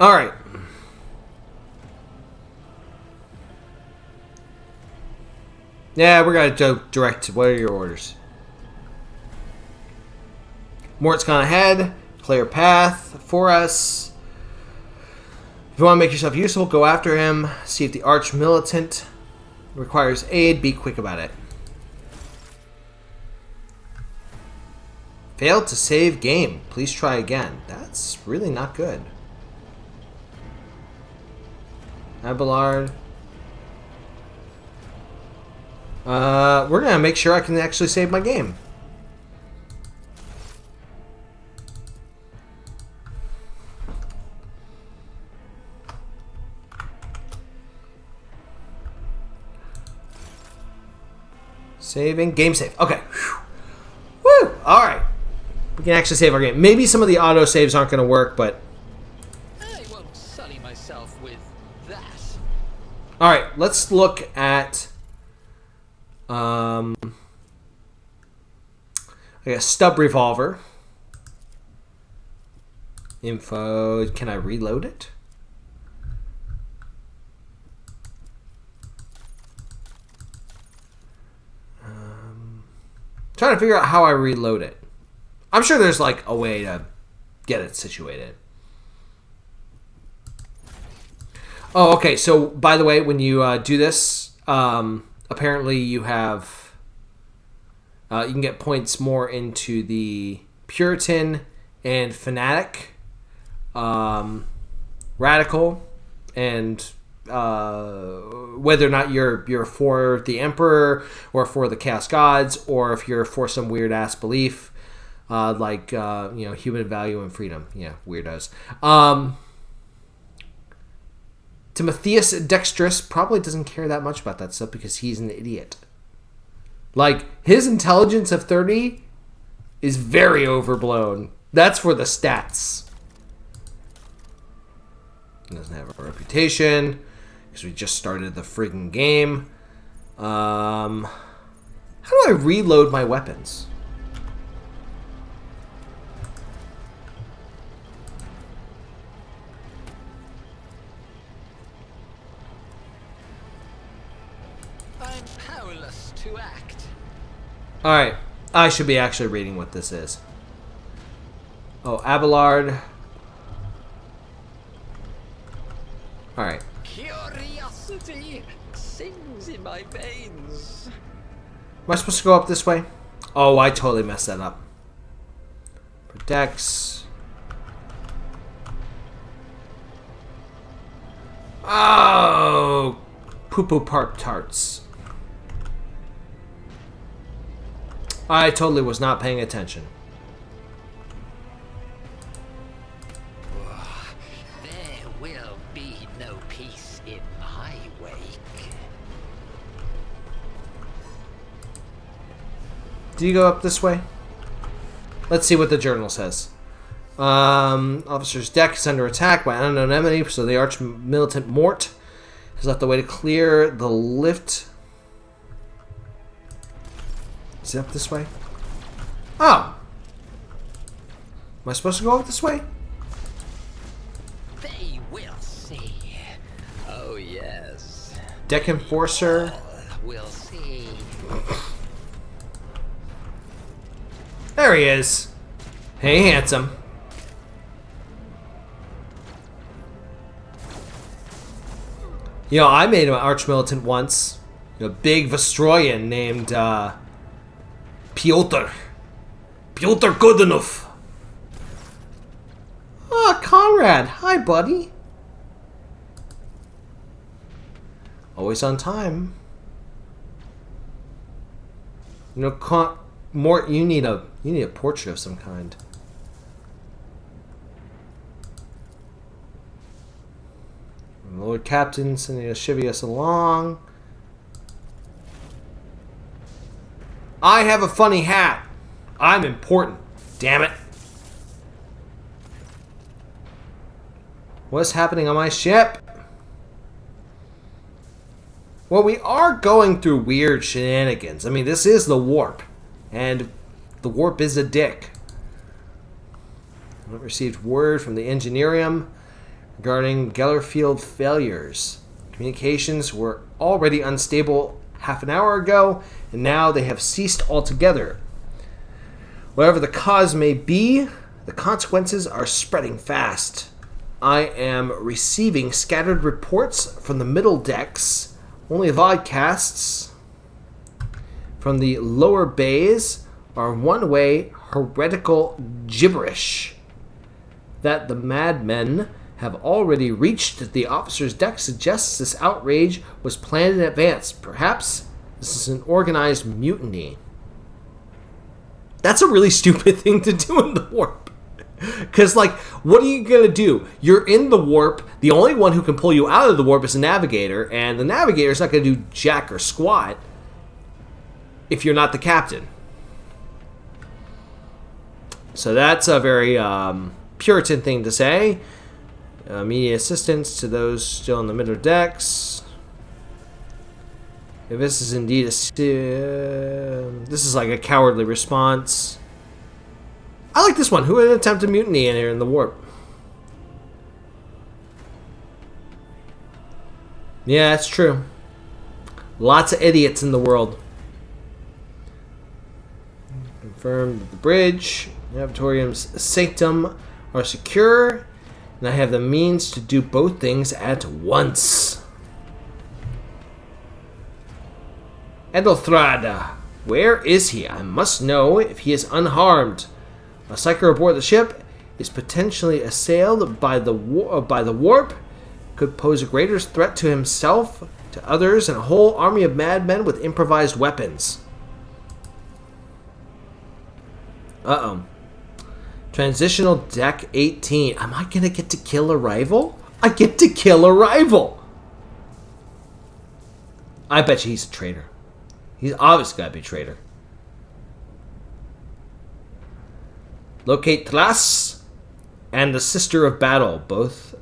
All right. Yeah, we're going to go direct. What are your orders? Mort's gone ahead. Clear path for us. If you want to make yourself useful, go after him. See if the arch militant requires aid. Be quick about it. Failed to save game. Please try again. That's really not good. Abelard. We're going to make sure I can actually save my game. Saving. Game save. Okay. Woo! Alright. We can actually save our game. Maybe some of the auto saves aren't going to work, but... I won't sully myself with that. Alright, let's look at... I got stub revolver. Info. Can I reload it? Trying to figure out how I reload it. I'm sure there's like a way to get it situated. Oh, okay. So by the way, when you do this, apparently you have you can get points more into the Puritan and Fanatic, Radical, and whether or not you're for the Emperor or for the Chaos Gods, or if you're for some weird ass belief, like human value and freedom. Yeah, weirdos. Timothius Dexterius probably doesn't care that much about that stuff because he's an idiot. Like, his intelligence of 30 is very overblown. That's for the stats. He doesn't have a reputation because we just started the friggin' game. How do I reload my weapons? I'm powerless to act. Alright, I should be actually reading what this is. Oh, Abelard. Alright. Curiosity sings in my veins. Am I supposed to go up this way? Oh, I totally messed that up. Protects. Oh! Poo-poo part tarts. I totally was not paying attention. There will be no peace in my wake. Do you go up this way? Let's see what the journal says. Officer's deck is under attack by an unknown enemy, so the arch-militant Mort has left the way to clear the lift. Is it up this way? Oh! Am I supposed to go up this way? They will see. Oh, yes. Deck Enforcer. We'll see. There he is. Hey, handsome. I made an arch-militant once. A big Vestroyan named, Piotr. Piotr Godunov. Ah, Conrad. Hi, buddy. Always on time. Mort, you need a portrait of some kind. Lord Captain sending a chivvy us along. I have a funny hat. I'm important. Damn it. What's happening on my ship? Well, we are going through weird shenanigans. I mean, this is the warp. And the warp is a dick. I received word from the Engineerium regarding Gellerfield failures. Communications were already unstable half an hour ago, and now they have ceased altogether. Whatever the cause may be, the consequences are spreading fast. I am receiving scattered reports from the middle decks. Only vodcasts from the lower bays are one-way heretical gibberish. That the madmen have already reached the officer's deck suggests this outrage was planned in advance. Perhaps this is an organized mutiny. That's a really stupid thing to do in the warp. Because, what are you going to do? You're in the warp. The only one who can pull you out of the warp is the navigator. And the navigator's not going to do jack or squat if you're not the captain. So that's a very Puritan thing to say. Immediate assistance to those still in the middle decks. If this is indeed this is like a cowardly response. I like this one. Who would attempt a mutiny in here in the warp? Yeah, it's true. Lots of idiots in the world. Confirmed that the bridge, Navigatorium's sanctum are secure, and I have the means to do both things at once. Edelthrad, where is he? I must know if he is unharmed. A psyker aboard the ship is potentially assailed by the warp. could pose a greater threat to himself, to others, and a whole army of madmen with improvised weapons. Uh-oh. Transitional deck 18. Am I gonna get to kill a rival? I get to kill a rival! I bet you he's a traitor. He's obviously gotta be a traitor. Locate Thras and the Sister of Battle. Both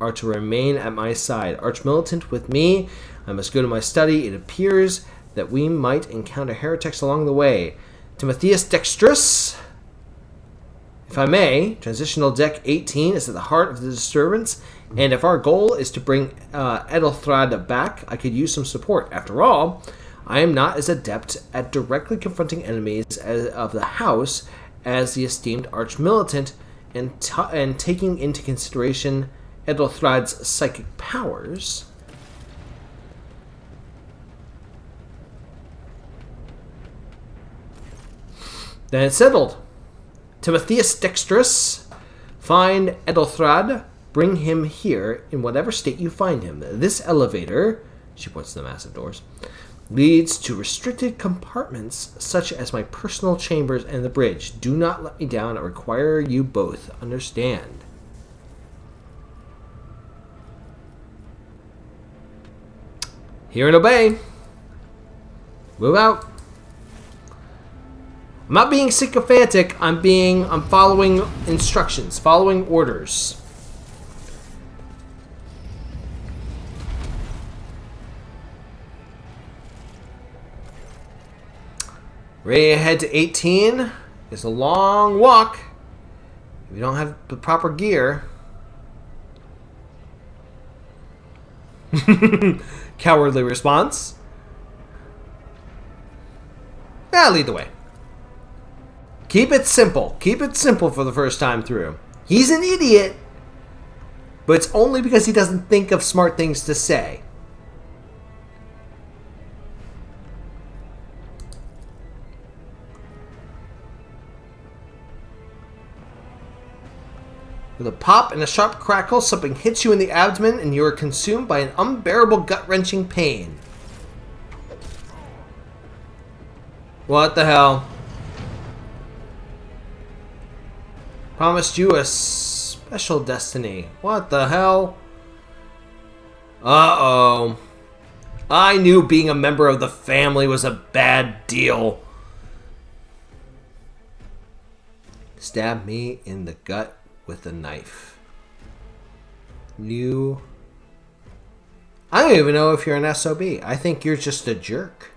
are to remain at my side. Arch-militant with me. I must go to my study. It appears that we might encounter heretics along the way. Timothius Dexterius. If I may, Transitional Deck 18 is at the heart of the disturbance, and if our goal is to bring Ethelthrad back, I could use some support. After all, I am not as adept at directly confronting enemies of the house as the esteemed Arch-militant, and taking into consideration Ethelthrad's psychic powers. Then it's settled. Timothius Dexterius, find Ethelthrad, bring him here in whatever state you find him. This elevator, she points to the massive doors, leads to restricted compartments such as my personal chambers and the bridge. Do not let me down. I require you both. Understand? Hear and obey. Move out. I'm not being sycophantic. I'm following instructions, following orders. Ready ahead to 18. It's a long walk. If you don't have the proper gear. Cowardly response. Yeah, lead the way. Keep it simple. Keep it simple for the first time through. He's an idiot, but it's only because he doesn't think of smart things to say. With a pop and a sharp crackle, something hits you in the abdomen and you are consumed by an unbearable gut-wrenching pain. What the hell? Promised you a special destiny. What the hell? Uh-oh. I knew being a member of the family was a bad deal. Stab me in the gut with a knife. I don't even know if you're an SOB. I think you're just a jerk.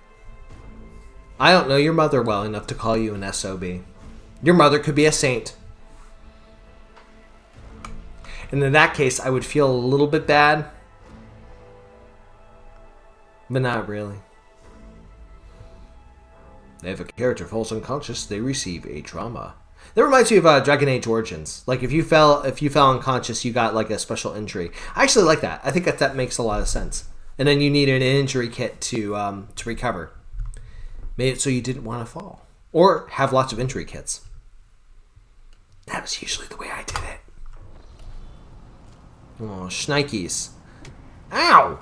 I don't know your mother well enough to call you an SOB. Your mother could be a saint. And in that case, I would feel a little bit bad. But not really. If a character falls unconscious, they receive a trauma. That reminds me of Dragon Age Origins. Like if you fell unconscious, you got like a special injury. I actually like that. I think that makes a lot of sense. And then you need an injury kit to recover. Made it so you didn't want to fall or have lots of injury kits. That was usually the way I did it. Oh, shnikes. Ow!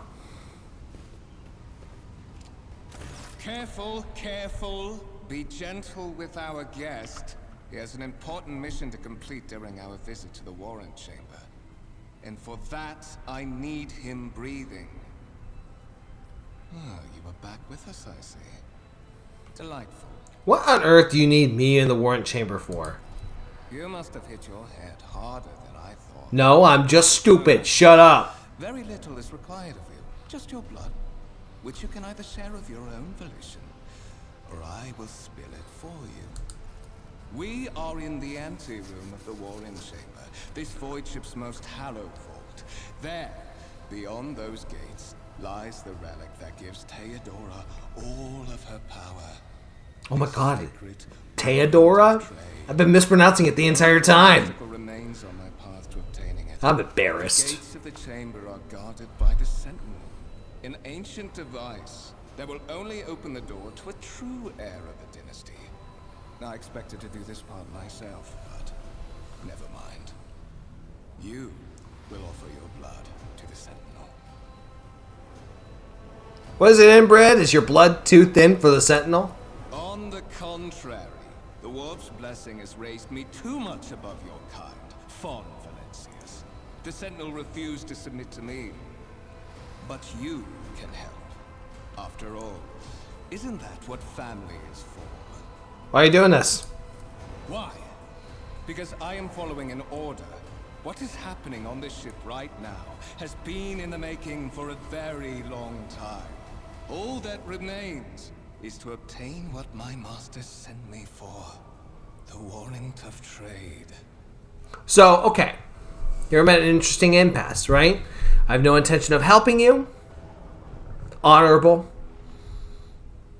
Careful, careful. Be gentle with our guest. He has an important mission to complete during our visit to the warrant chamber. And for that, I need him breathing. Oh, you are back with us, I see. Delightful. What on earth do you need me in the warrant chamber for? You must have hit your head harder than I thought. No, I'm just stupid. Shut up. Very little is required of you. Just your blood, which you can either share of your own volition, or I will spill it for you. We are in the anteroom of the warrant chamber, this void ship's most hallowed vault. There, beyond those gates, lies the relic that gives Theodora all of her power. Oh my god. Theodora? I've been mispronouncing it the entire time. Remains on my path to obtaining it. I'm embarrassed. The gates of the chamber are guarded by the Sentinel, an ancient device that will only open the door to a true heir of the dynasty. I expected to do this part myself, but never mind. You will offer your blood to the Sentinel. What is it, inbred? Is your blood too thin for the Sentinel? On the contrary, the Warp's blessing has raised me too much above your kind, fond Valencius. The Sentinel refused to submit to me. But you can help. After all, isn't that what family is for? Why are you doing this? Why? Because I am following an order. What is happening on this ship right now has been in the making for a very long time. All that remains is to obtain what my masters sent me for. The warrant of trade. So, okay. You're at an interesting impasse, right? I have no intention of helping you. Honorable.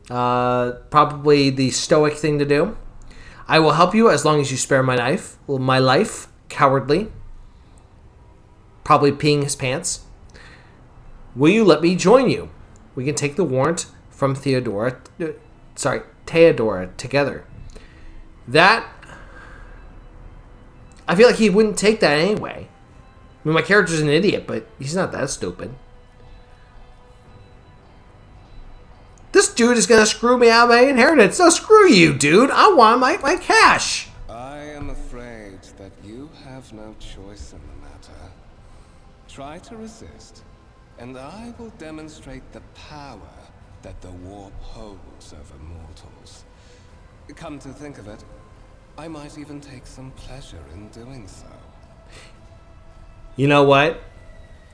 Probably the stoic thing to do. I will help you as long as you spare my life. My life. Cowardly. Probably peeing his pants. Will you let me join you? We can take the warrant from Theodora together. That... I feel like he wouldn't take that anyway. I mean, my character's an idiot, but he's not that stupid. This dude is gonna screw me out of my inheritance. No, screw you, dude. I want my cash. I am afraid that you have no choice in the matter. Try to resist, and I will demonstrate the power that the warp holds over mortals. Come to think of it, I might even take some pleasure in doing so. You know what?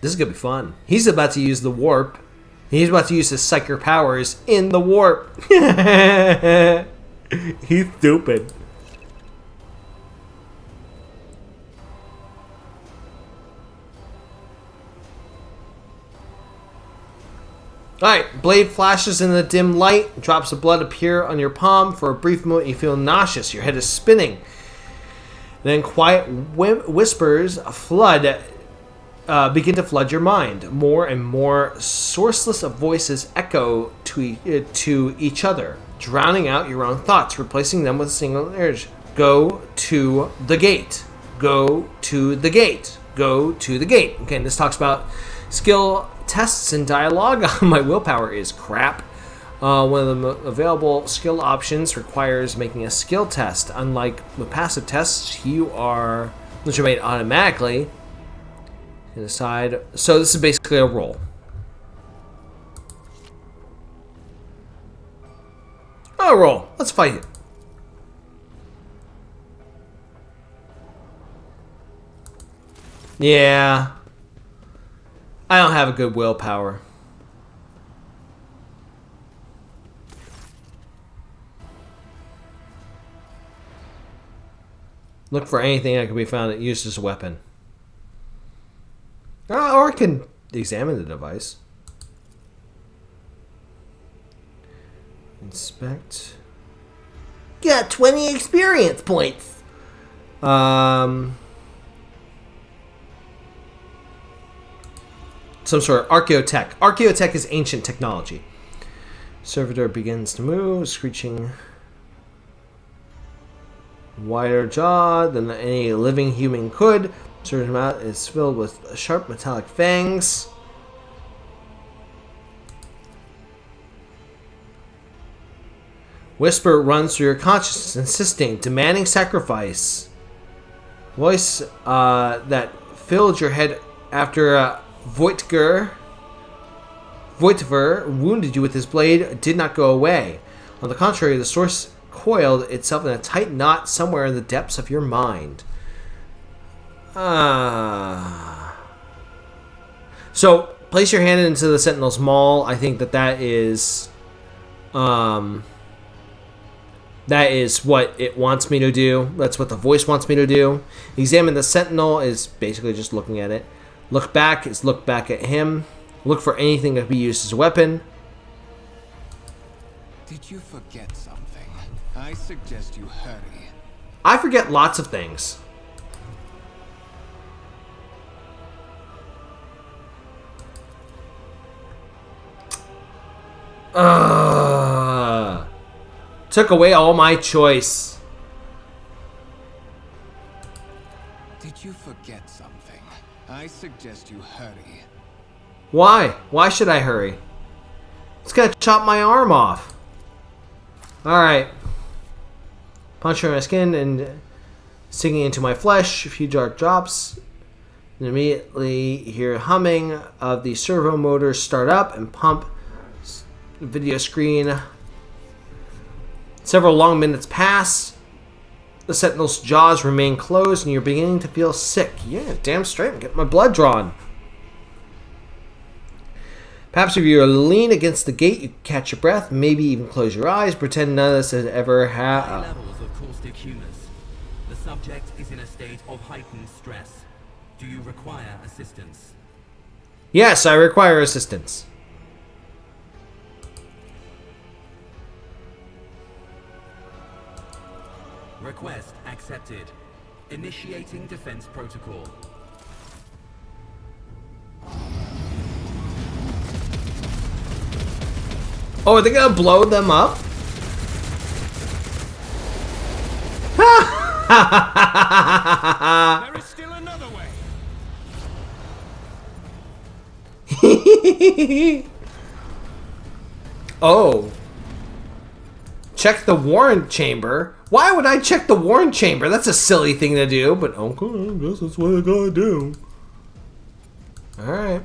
This is gonna be fun. He's about to use the warp. He's about to use his psychic powers in the warp. He's stupid. Alright, blade flashes in the dim light. Drops of blood appear on your palm. For a brief moment, you feel nauseous. Your head is spinning. Then quiet whispers begin to flood your mind. More and more sourceless voices echo to each other, drowning out your own thoughts, replacing them with a single urge. Go to the gate. Go to the gate. Go to the gate. Okay, and this talks about skill tests and dialogue. My willpower is crap. One of the available skill options requires making a skill test. Unlike with passive tests, which are made automatically. And decide. So this is basically a roll. Oh, roll. Let's fight it. Yeah. I don't have a good willpower. Look for anything that can be found that used as a weapon. Or I can examine the device. Inspect. Got 20 experience points. Some sort of archaeotech. Archaeotech is ancient technology. Servitor begins to move, screeching wider jaw than any living human could. Surge's mouth is filled with sharp metallic fangs. Whisper runs through your consciousness, insisting, demanding sacrifice. Voice that filled your head after Voitver wounded you with his blade did not go away. On the contrary, the source coiled itself in a tight knot somewhere in the depths of your mind. So, place your hand into the Sentinel's maul. I think that is what it wants me to do. That's what the voice wants me to do. Examine the Sentinel is basically just looking at it. Look back is look back at him. Look for anything that can be used as a weapon. Did you forget something? I suggest you hurry. I forget lots of things. Took away all my choice. Did you forget something? I suggest you hurry. Why? Why should I hurry? It's gonna chop my arm off. Alright. Puncturing my skin and sinking into my flesh. A few dark drops. And immediately hear humming of the servo motors start up and pump video screen. Several long minutes pass. The sentinel's jaws remain closed and you're beginning to feel sick. Yeah, damn straight. I'm getting my blood drawn. Perhaps if you lean against the gate, you can catch your breath, maybe even close your eyes, pretend none of this has ever happened. Levels of caustic humus. The subject is in a state of heightened stress. Do you require assistance? Yes, I require assistance. Request accepted. Initiating defense protocol. Oh, are they gonna blow them up? There is still another way. Oh. Check the warrant chamber? Why would I check the warrant chamber? That's a silly thing to do, but okay, I guess that's what I gotta do. Alright.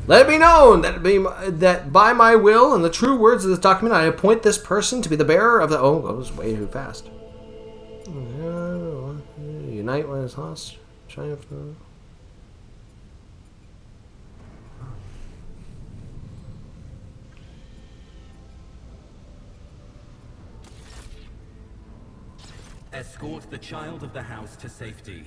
Let it be known that by my will and the true words of this document, I appoint this person to be the bearer of the... Oh, that was way too fast. Unite when it's lost. Triumph. Escort the child of the house to safety.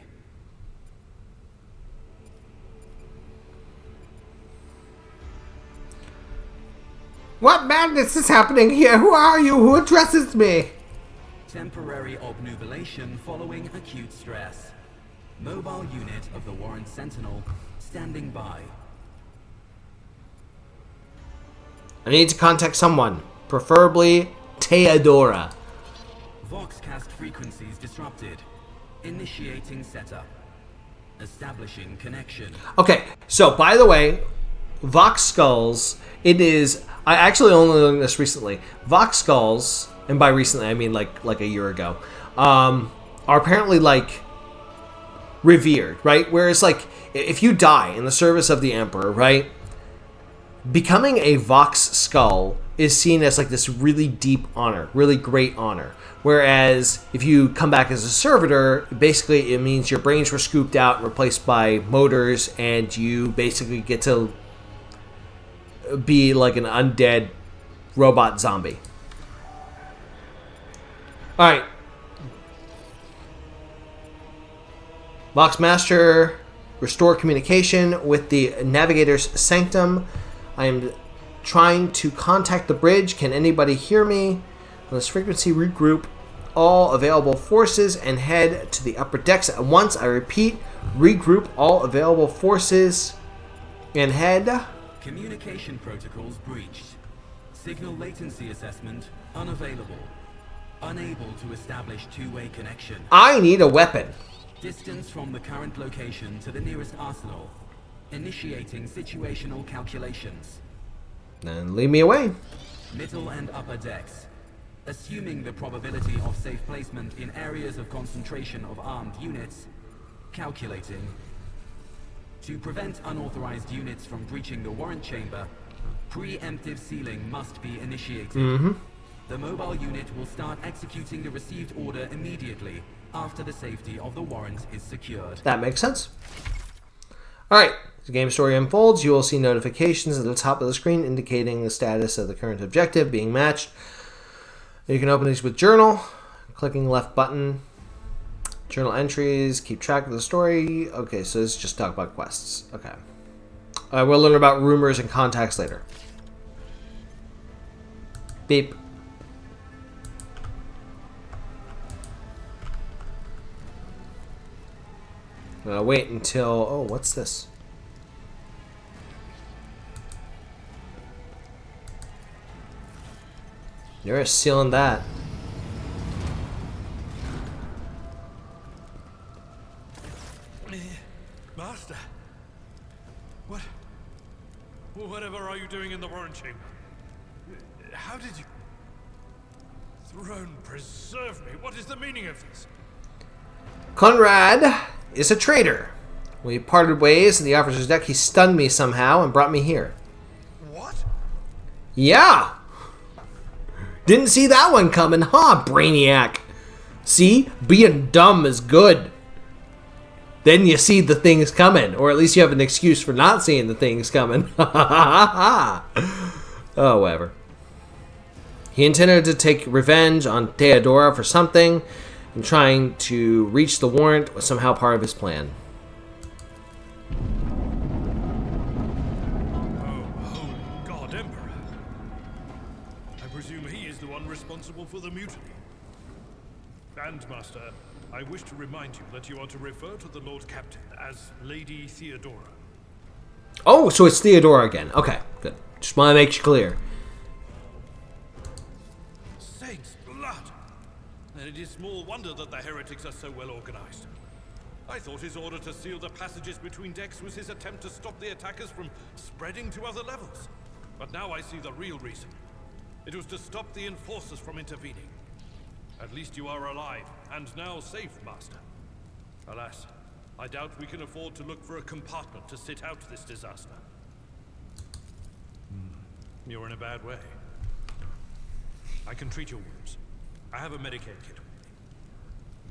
What madness is happening here? Who are you? Who addresses me? Temporary obnubilation following acute stress. Mobile unit of the Warrant Sentinel standing by. I need to contact someone, preferably Theodora. Voxcast frequencies disrupted. Initiating setup. Establishing connection. Okay, so by the way, Vox Skulls, it is... I actually only learned this recently. Vox Skulls, and by recently I mean like a year ago, are apparently like revered, right? Whereas like if you die in the service of the Emperor, right, becoming a Vox Skull is seen as like this really deep honor, really great honor. Whereas if you come back as a servitor, basically it means your brains were scooped out and replaced by motors, and you basically get to be like an undead robot zombie. Alright. Vox Master, restore communication with the Navigator's Sanctum. I am trying to contact the bridge. Can anybody hear me? On this frequency, regroup all available forces and head to the upper decks at once. I repeat, regroup all available forces and head... Communication protocols breached. Signal latency assessment unavailable. Unable to establish two-way connection. I need a weapon. Distance from the current location to the nearest arsenal. Initiating situational calculations. Then lead me away. Middle and upper decks. Assuming the probability of safe placement in areas of concentration of armed units. Calculating. To prevent unauthorized units from breaching the warrant chamber, preemptive sealing must be initiated. The mobile unit will start executing the received order immediately after the safety of the warrant is secured. That makes sense. Alright, as the game story unfolds, you will see notifications at the top of the screen indicating the status of the current objective being matched. You can open these with Journal, clicking left button. Journal entries, keep track of the story. Okay, so this is just talk about quests. Okay. We'll learn about rumors and contacts later. Beep. Wait until... Oh, what's this? You're sealing that. Master. What? Whatever are you doing in the warrant chamber? How did you... Throne preserve me. What is the meaning of this? Conrad is a traitor. We parted ways in the officer's deck. He stunned me somehow and brought me here. What? Yeah! Didn't see that one coming, huh, Brainiac? See? Being dumb is good. Then you see the things coming. Or at least you have an excuse for not seeing the things coming. Oh, whatever. He intended to take revenge on Theodora for something, and trying to reach the warrant was somehow part of his plan. Oh, holy God, Emperor. I presume he is the one responsible for the mutiny. And, Master, I wish to remind you that you are to refer to the Lord Captain as Lady Theodora. Oh, so it's Theodora again. Okay, good. Just want to make it clear. Saints' blood! And it is small wonder that the heretics are so well organized. I thought his order to seal the passages between decks was his attempt to stop the attackers from spreading to other levels. But now I see the real reason. It was to stop the enforcers from intervening. At least you are alive, and now safe, Master. Alas, I doubt we can afford to look for a compartment to sit out this disaster. You're in a bad way. I can treat your wounds. I have a Medicaid kit with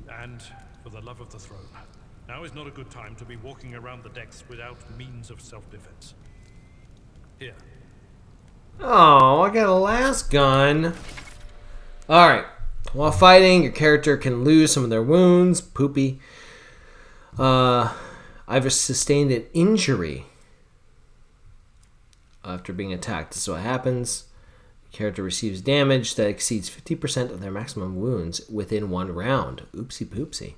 me. And, for the love of the throne, now is not a good time to be walking around the decks without means of self-defense. Here. Oh, I got a last gun. Alright. While fighting, your character can lose some of their wounds. Poopy. I've sustained an injury after being attacked. This is what happens. The character receives damage that exceeds 50% of their maximum wounds within 1 round. Oopsie poopsie.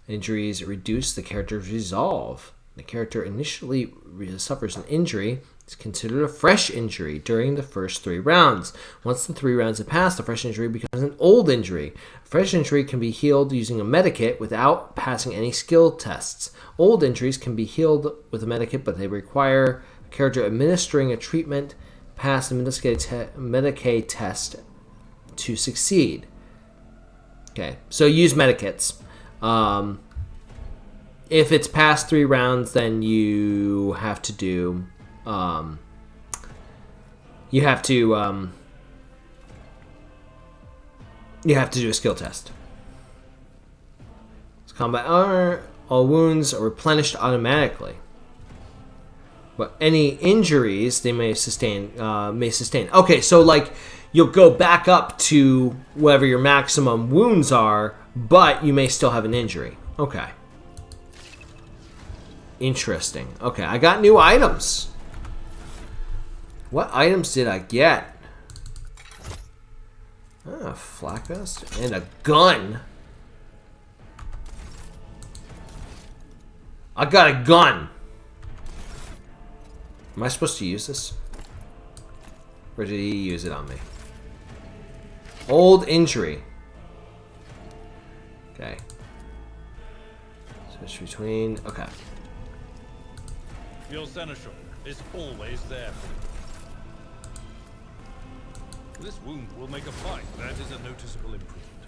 Injuries reduce the character's resolve. The character initially suffers an injury. It's considered a fresh injury during the first 3 rounds. Once the 3 rounds have passed, a fresh injury becomes an old injury. A fresh injury can be healed using a medikit without passing any skill tests. Old injuries can be healed with a medikit, but they require a character administering a treatment past a Medicaid test to succeed. Okay, so use medikits. If it's past 3 rounds, then you have to do... you have to do a skill test. It's combat armor. All wounds are replenished automatically. But any injuries they may sustain. Okay, so like you'll go back up to whatever your maximum wounds are, but you may still have an injury. Okay. Interesting. Okay, I got new items. What items did I get? A flak vest and a gun. I got a gun. Am I supposed to use this? Or did he use it on me? Old injury. Okay. Switch between... Okay. Your seneschal is always there. This wound will make a fight. That is a noticeable improvement.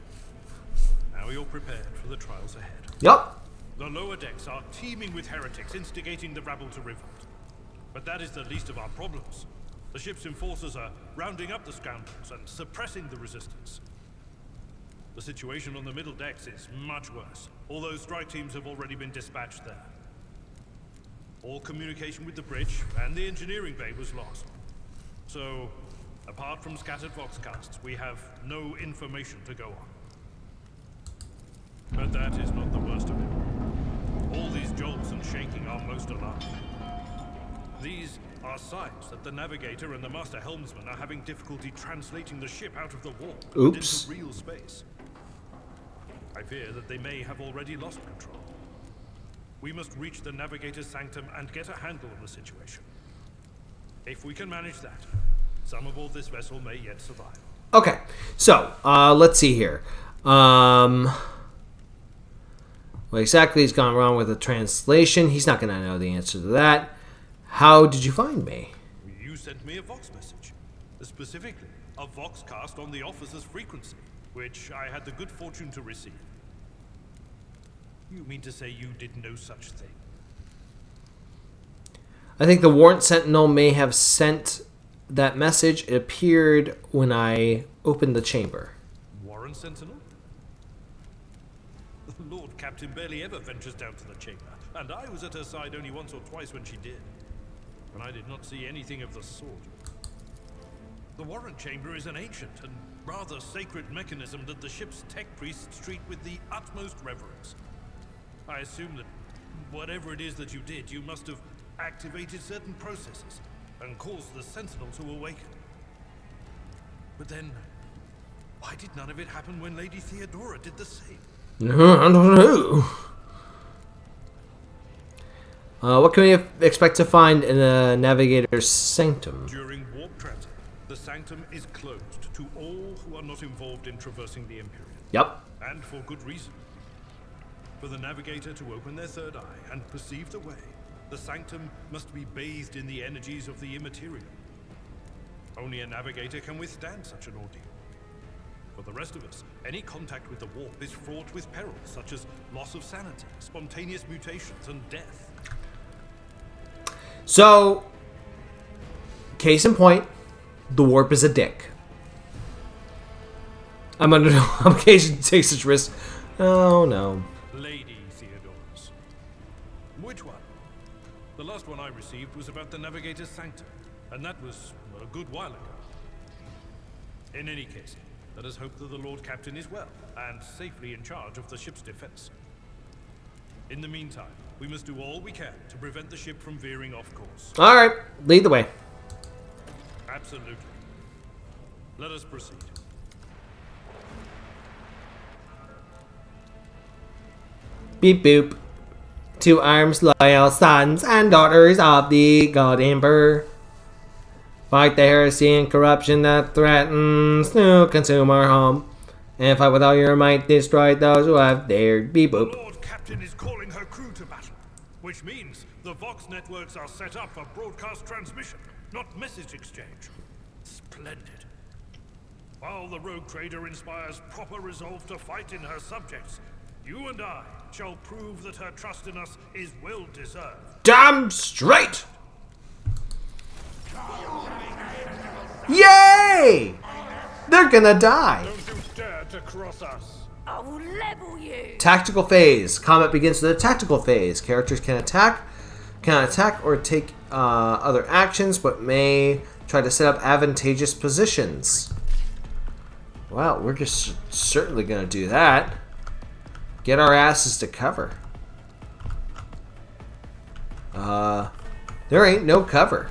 Now you're prepared for the trials ahead. Yup. The lower decks are teeming with heretics instigating the rabble to revolt. But that is the least of our problems. The ship's enforcers are rounding up the scoundrels and suppressing the resistance. The situation on the middle decks is much worse. All those strike teams have already been dispatched there. All communication with the bridge and the engineering bay was lost. So, apart from scattered voxcasts, we have no information to go on. But that is not the worst of it. All these jolts and shaking are most alarming. These are signs that the navigator and the master helmsman are having difficulty translating the ship out of the warp and into real space. I fear that they may have already lost control. We must reach the navigator's sanctum and get a handle on the situation. If we can manage that, some aboard this vessel may yet survive. Okay, so let's see here. What exactly has gone wrong with the translation? He's not going to know the answer to that. How did you find me? You sent me a Vox message. Specifically, a Vox cast on the officer's frequency, which I had the good fortune to receive. You mean to say you did no such thing? I think the Warrant Sentinel may have sent that message. It appeared when I opened the chamber. Warrant Sentinel? The Lord Captain barely ever ventures down to the chamber, and I was at her side only once or twice when she did. And I did not see anything of the sort. The Warrant Chamber is an ancient and rather sacred mechanism that the ship's tech priests treat with the utmost reverence. I assume that whatever it is that you did, you must have activated certain processes and caused the Sentinel to awaken. But then, why did none of it happen when Lady Theodora did the same? I don't know. What can we expect to find in a Navigator's Sanctum? During warp transit, the Sanctum is closed to all who are not involved in traversing the Imperium. Yep. And for good reason. For the Navigator to open their third eye and perceive the way, the Sanctum must be bathed in the energies of the immaterial. Only a Navigator can withstand such an ordeal. For the rest of us, any contact with the warp is fraught with perils such as loss of sanity, spontaneous mutations, and death. So, case in point, the warp is a dick. I'm under no obligation to take such risks. Oh no. Lady Theodorus. Which one? The last one I received was about the Navigator's Sanctum, and that was a good while ago. In any case, let us hope that the Lord Captain is well and safely in charge of the ship's defense. In the meantime, we must do all we can to prevent the ship from veering off course. Alright, lead the way. Absolutely. Let us proceed. Beep boop. To arms, loyal sons and daughters of the God Emperor. Fight the heresy and corruption that threatens to consume our home. And fight with all your might, destroy those who have dared. Beep boop. The Lord Captain is calling her crew to battle, which means the Vox networks are set up for broadcast transmission, not message exchange. Splendid. While the rogue trader inspires proper resolve to fight in her subjects, you and I shall prove that her trust in us is well deserved. Damn straight! Yay! They're gonna die. Don't you dare to cross us. I will level you. Tactical phase. Combat begins with a tactical phase. Characters cannot attack or take other actions, but may try to set up advantageous positions. Wow, we're just certainly gonna do that. Get our asses to cover. There ain't no cover.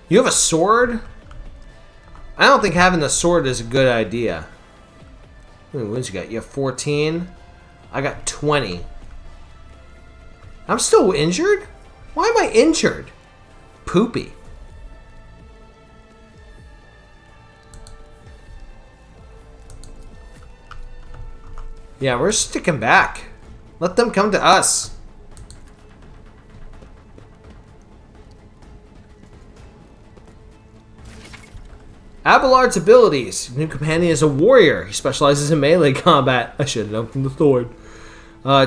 You have a sword? I don't think having a sword is a good idea. How many wounds you got? You have 14. I got 20. I'm still injured? Why am I injured? Poopy. Yeah, we're sticking back. Let them come to us. Abelard's abilities. New companion is a warrior. He specializes in melee combat. I should have known from the sword.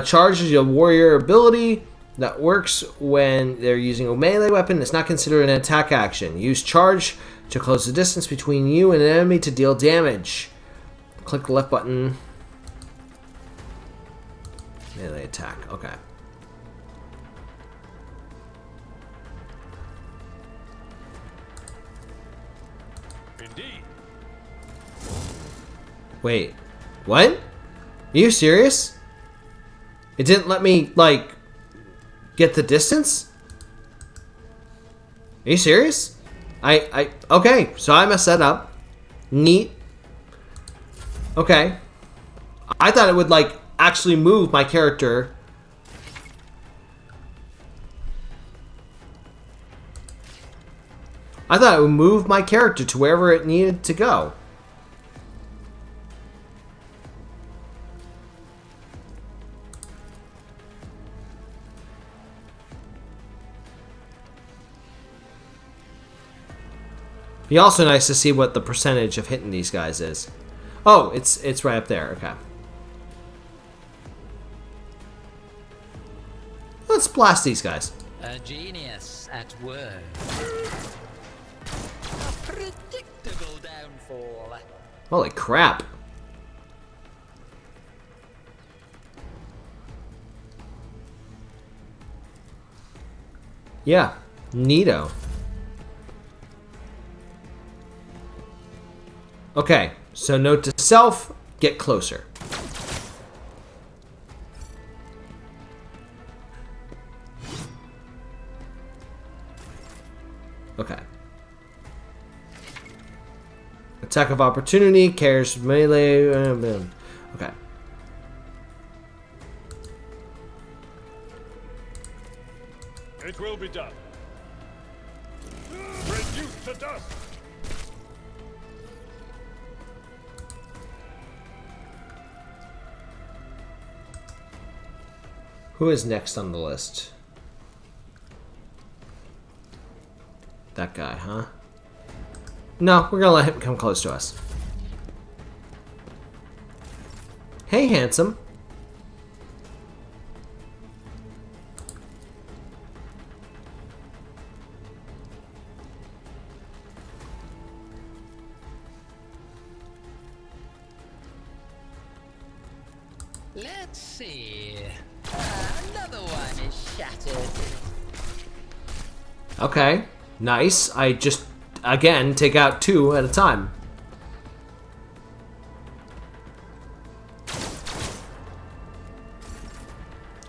Charge is a warrior ability that works when they're using a melee weapon. It's not considered an attack action. Use charge to close the distance between you and an enemy to deal damage. Click the left button. Melee attack. Okay. Indeed. Wait. What? Are you serious? It didn't let me, like, get the distance? Are you serious? Okay, so I messed that up. Neat. Okay. I thought it would, like, actually move my character. I thought it would move my character to wherever it needed to go. Be also nice to see what the percentage of hitting these guys is. Oh, it's right up there. Okay. Let's blast these guys. A genius at work. A predictable downfall. Holy crap. Yeah, neato. Okay, so note to self, get closer. Okay. Attack of opportunity, carries melee. Okay. It will be done. Reduced to dust. Who is next on the list? That guy, huh? No, we're gonna let him come close to us. Hey, handsome. Let's see. Another one is shattered. Okay, nice. I just, again, take out 2 at a time.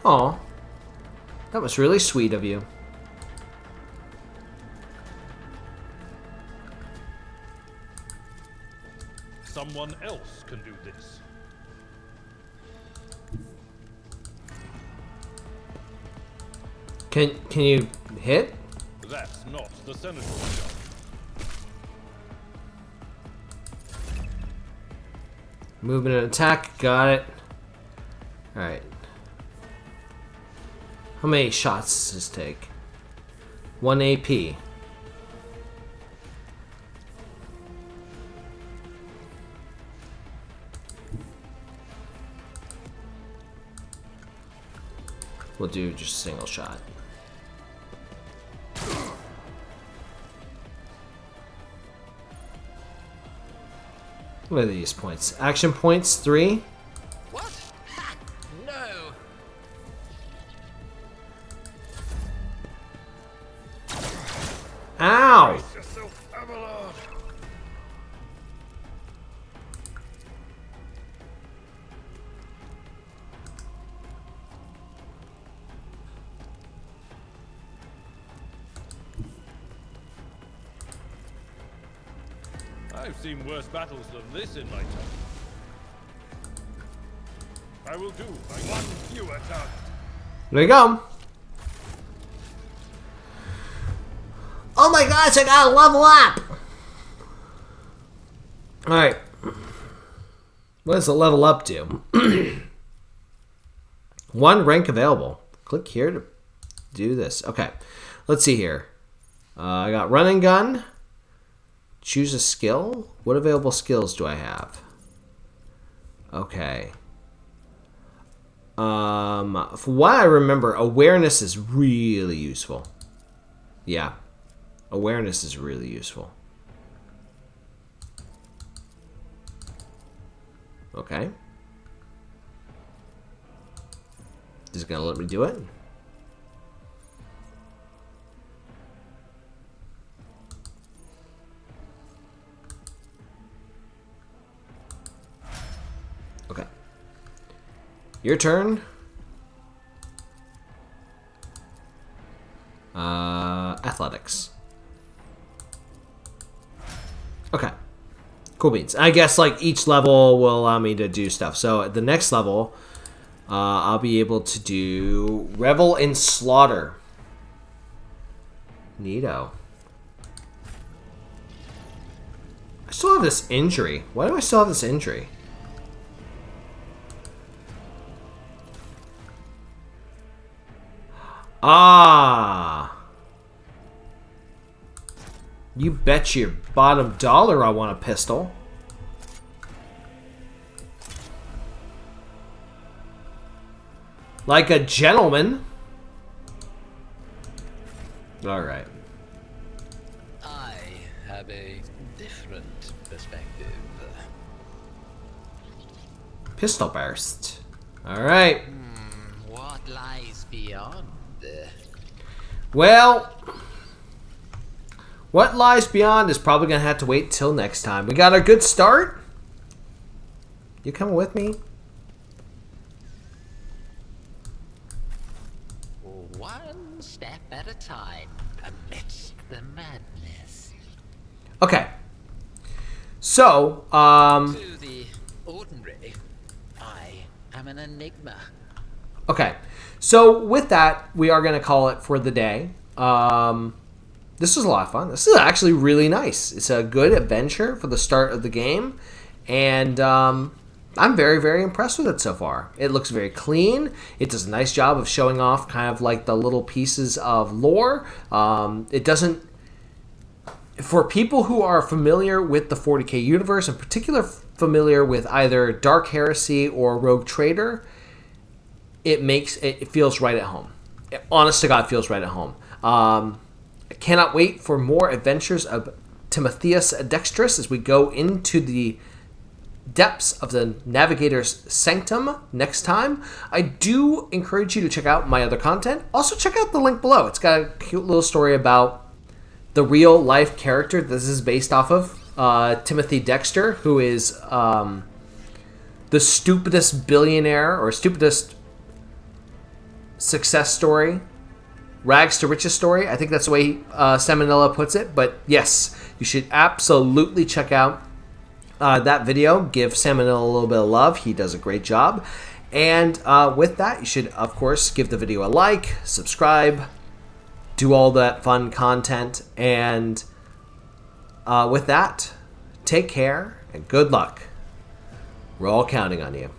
Aw. That was really sweet of you. Someone else can do this. Can you hit? That's not the senator's job. Movement and attack, got it. Alright. How many shots does this take? 1 AP. We'll do just a single shot. What are these points? Action points, 3. What? Ha! No! Ow! Brace yourself, Abelard. I've seen worse battles than this in my time. I will do my one fewer target. There you go. Oh my gosh, I gotta level up! Alright. What does the level up do? 1 rank available. Click here to do this. Okay. Let's see here. I got run and gun. Choose a skill. What available skills do I have? Okay. From what I remember, awareness is really useful. Yeah. Awareness is really useful. Okay. Is it gonna let me do it? Okay. Your turn. Athletics. Okay. Cool beans. I guess like each level will allow me to do stuff. So at the next level, I'll be able to do Revel in Slaughter. Neato. Still have this injury. Why do I still have this injury? Ah. You bet your bottom dollar I want a pistol. Like a gentleman. Alright. I have a different perspective. Pistol burst. Alright. What lies beyond? Well, what lies beyond is probably going to have to wait till next time. We got a good start. You coming with me? One step at a time amidst the madness. Okay. So, To the ordinary, I am an enigma. okay. So, with that, we are going to call it for the day. This was a lot of fun. This is actually really nice. It's a good adventure for the start of the game. And I'm very, very impressed with it so far. It looks very clean. It does a nice job of showing off kind of like the little pieces of lore. It doesn't... For people who are familiar with the 40k universe, in particular familiar with either Dark Heresy or Rogue Trader, it feels right at home. It, honest to God, feels right at home. I cannot wait for more adventures of Timothius Dexterius as we go into the depths of the Navigator's Sanctum next time. I do encourage you to check out my other content. Also, check out the link below. It's got a cute little story about the real life character this is based off of, Timothy Dexter, who is the stupidest billionaire or stupidest success story, rags to riches story. I think that's the way Salmonella puts it. But yes, you should absolutely check out that video. Give Salmonella a little bit of love. He does a great job. And with that, you should, of course, give the video a like, subscribe, do all that fun content. And with that, take care and good luck. We're all counting on you.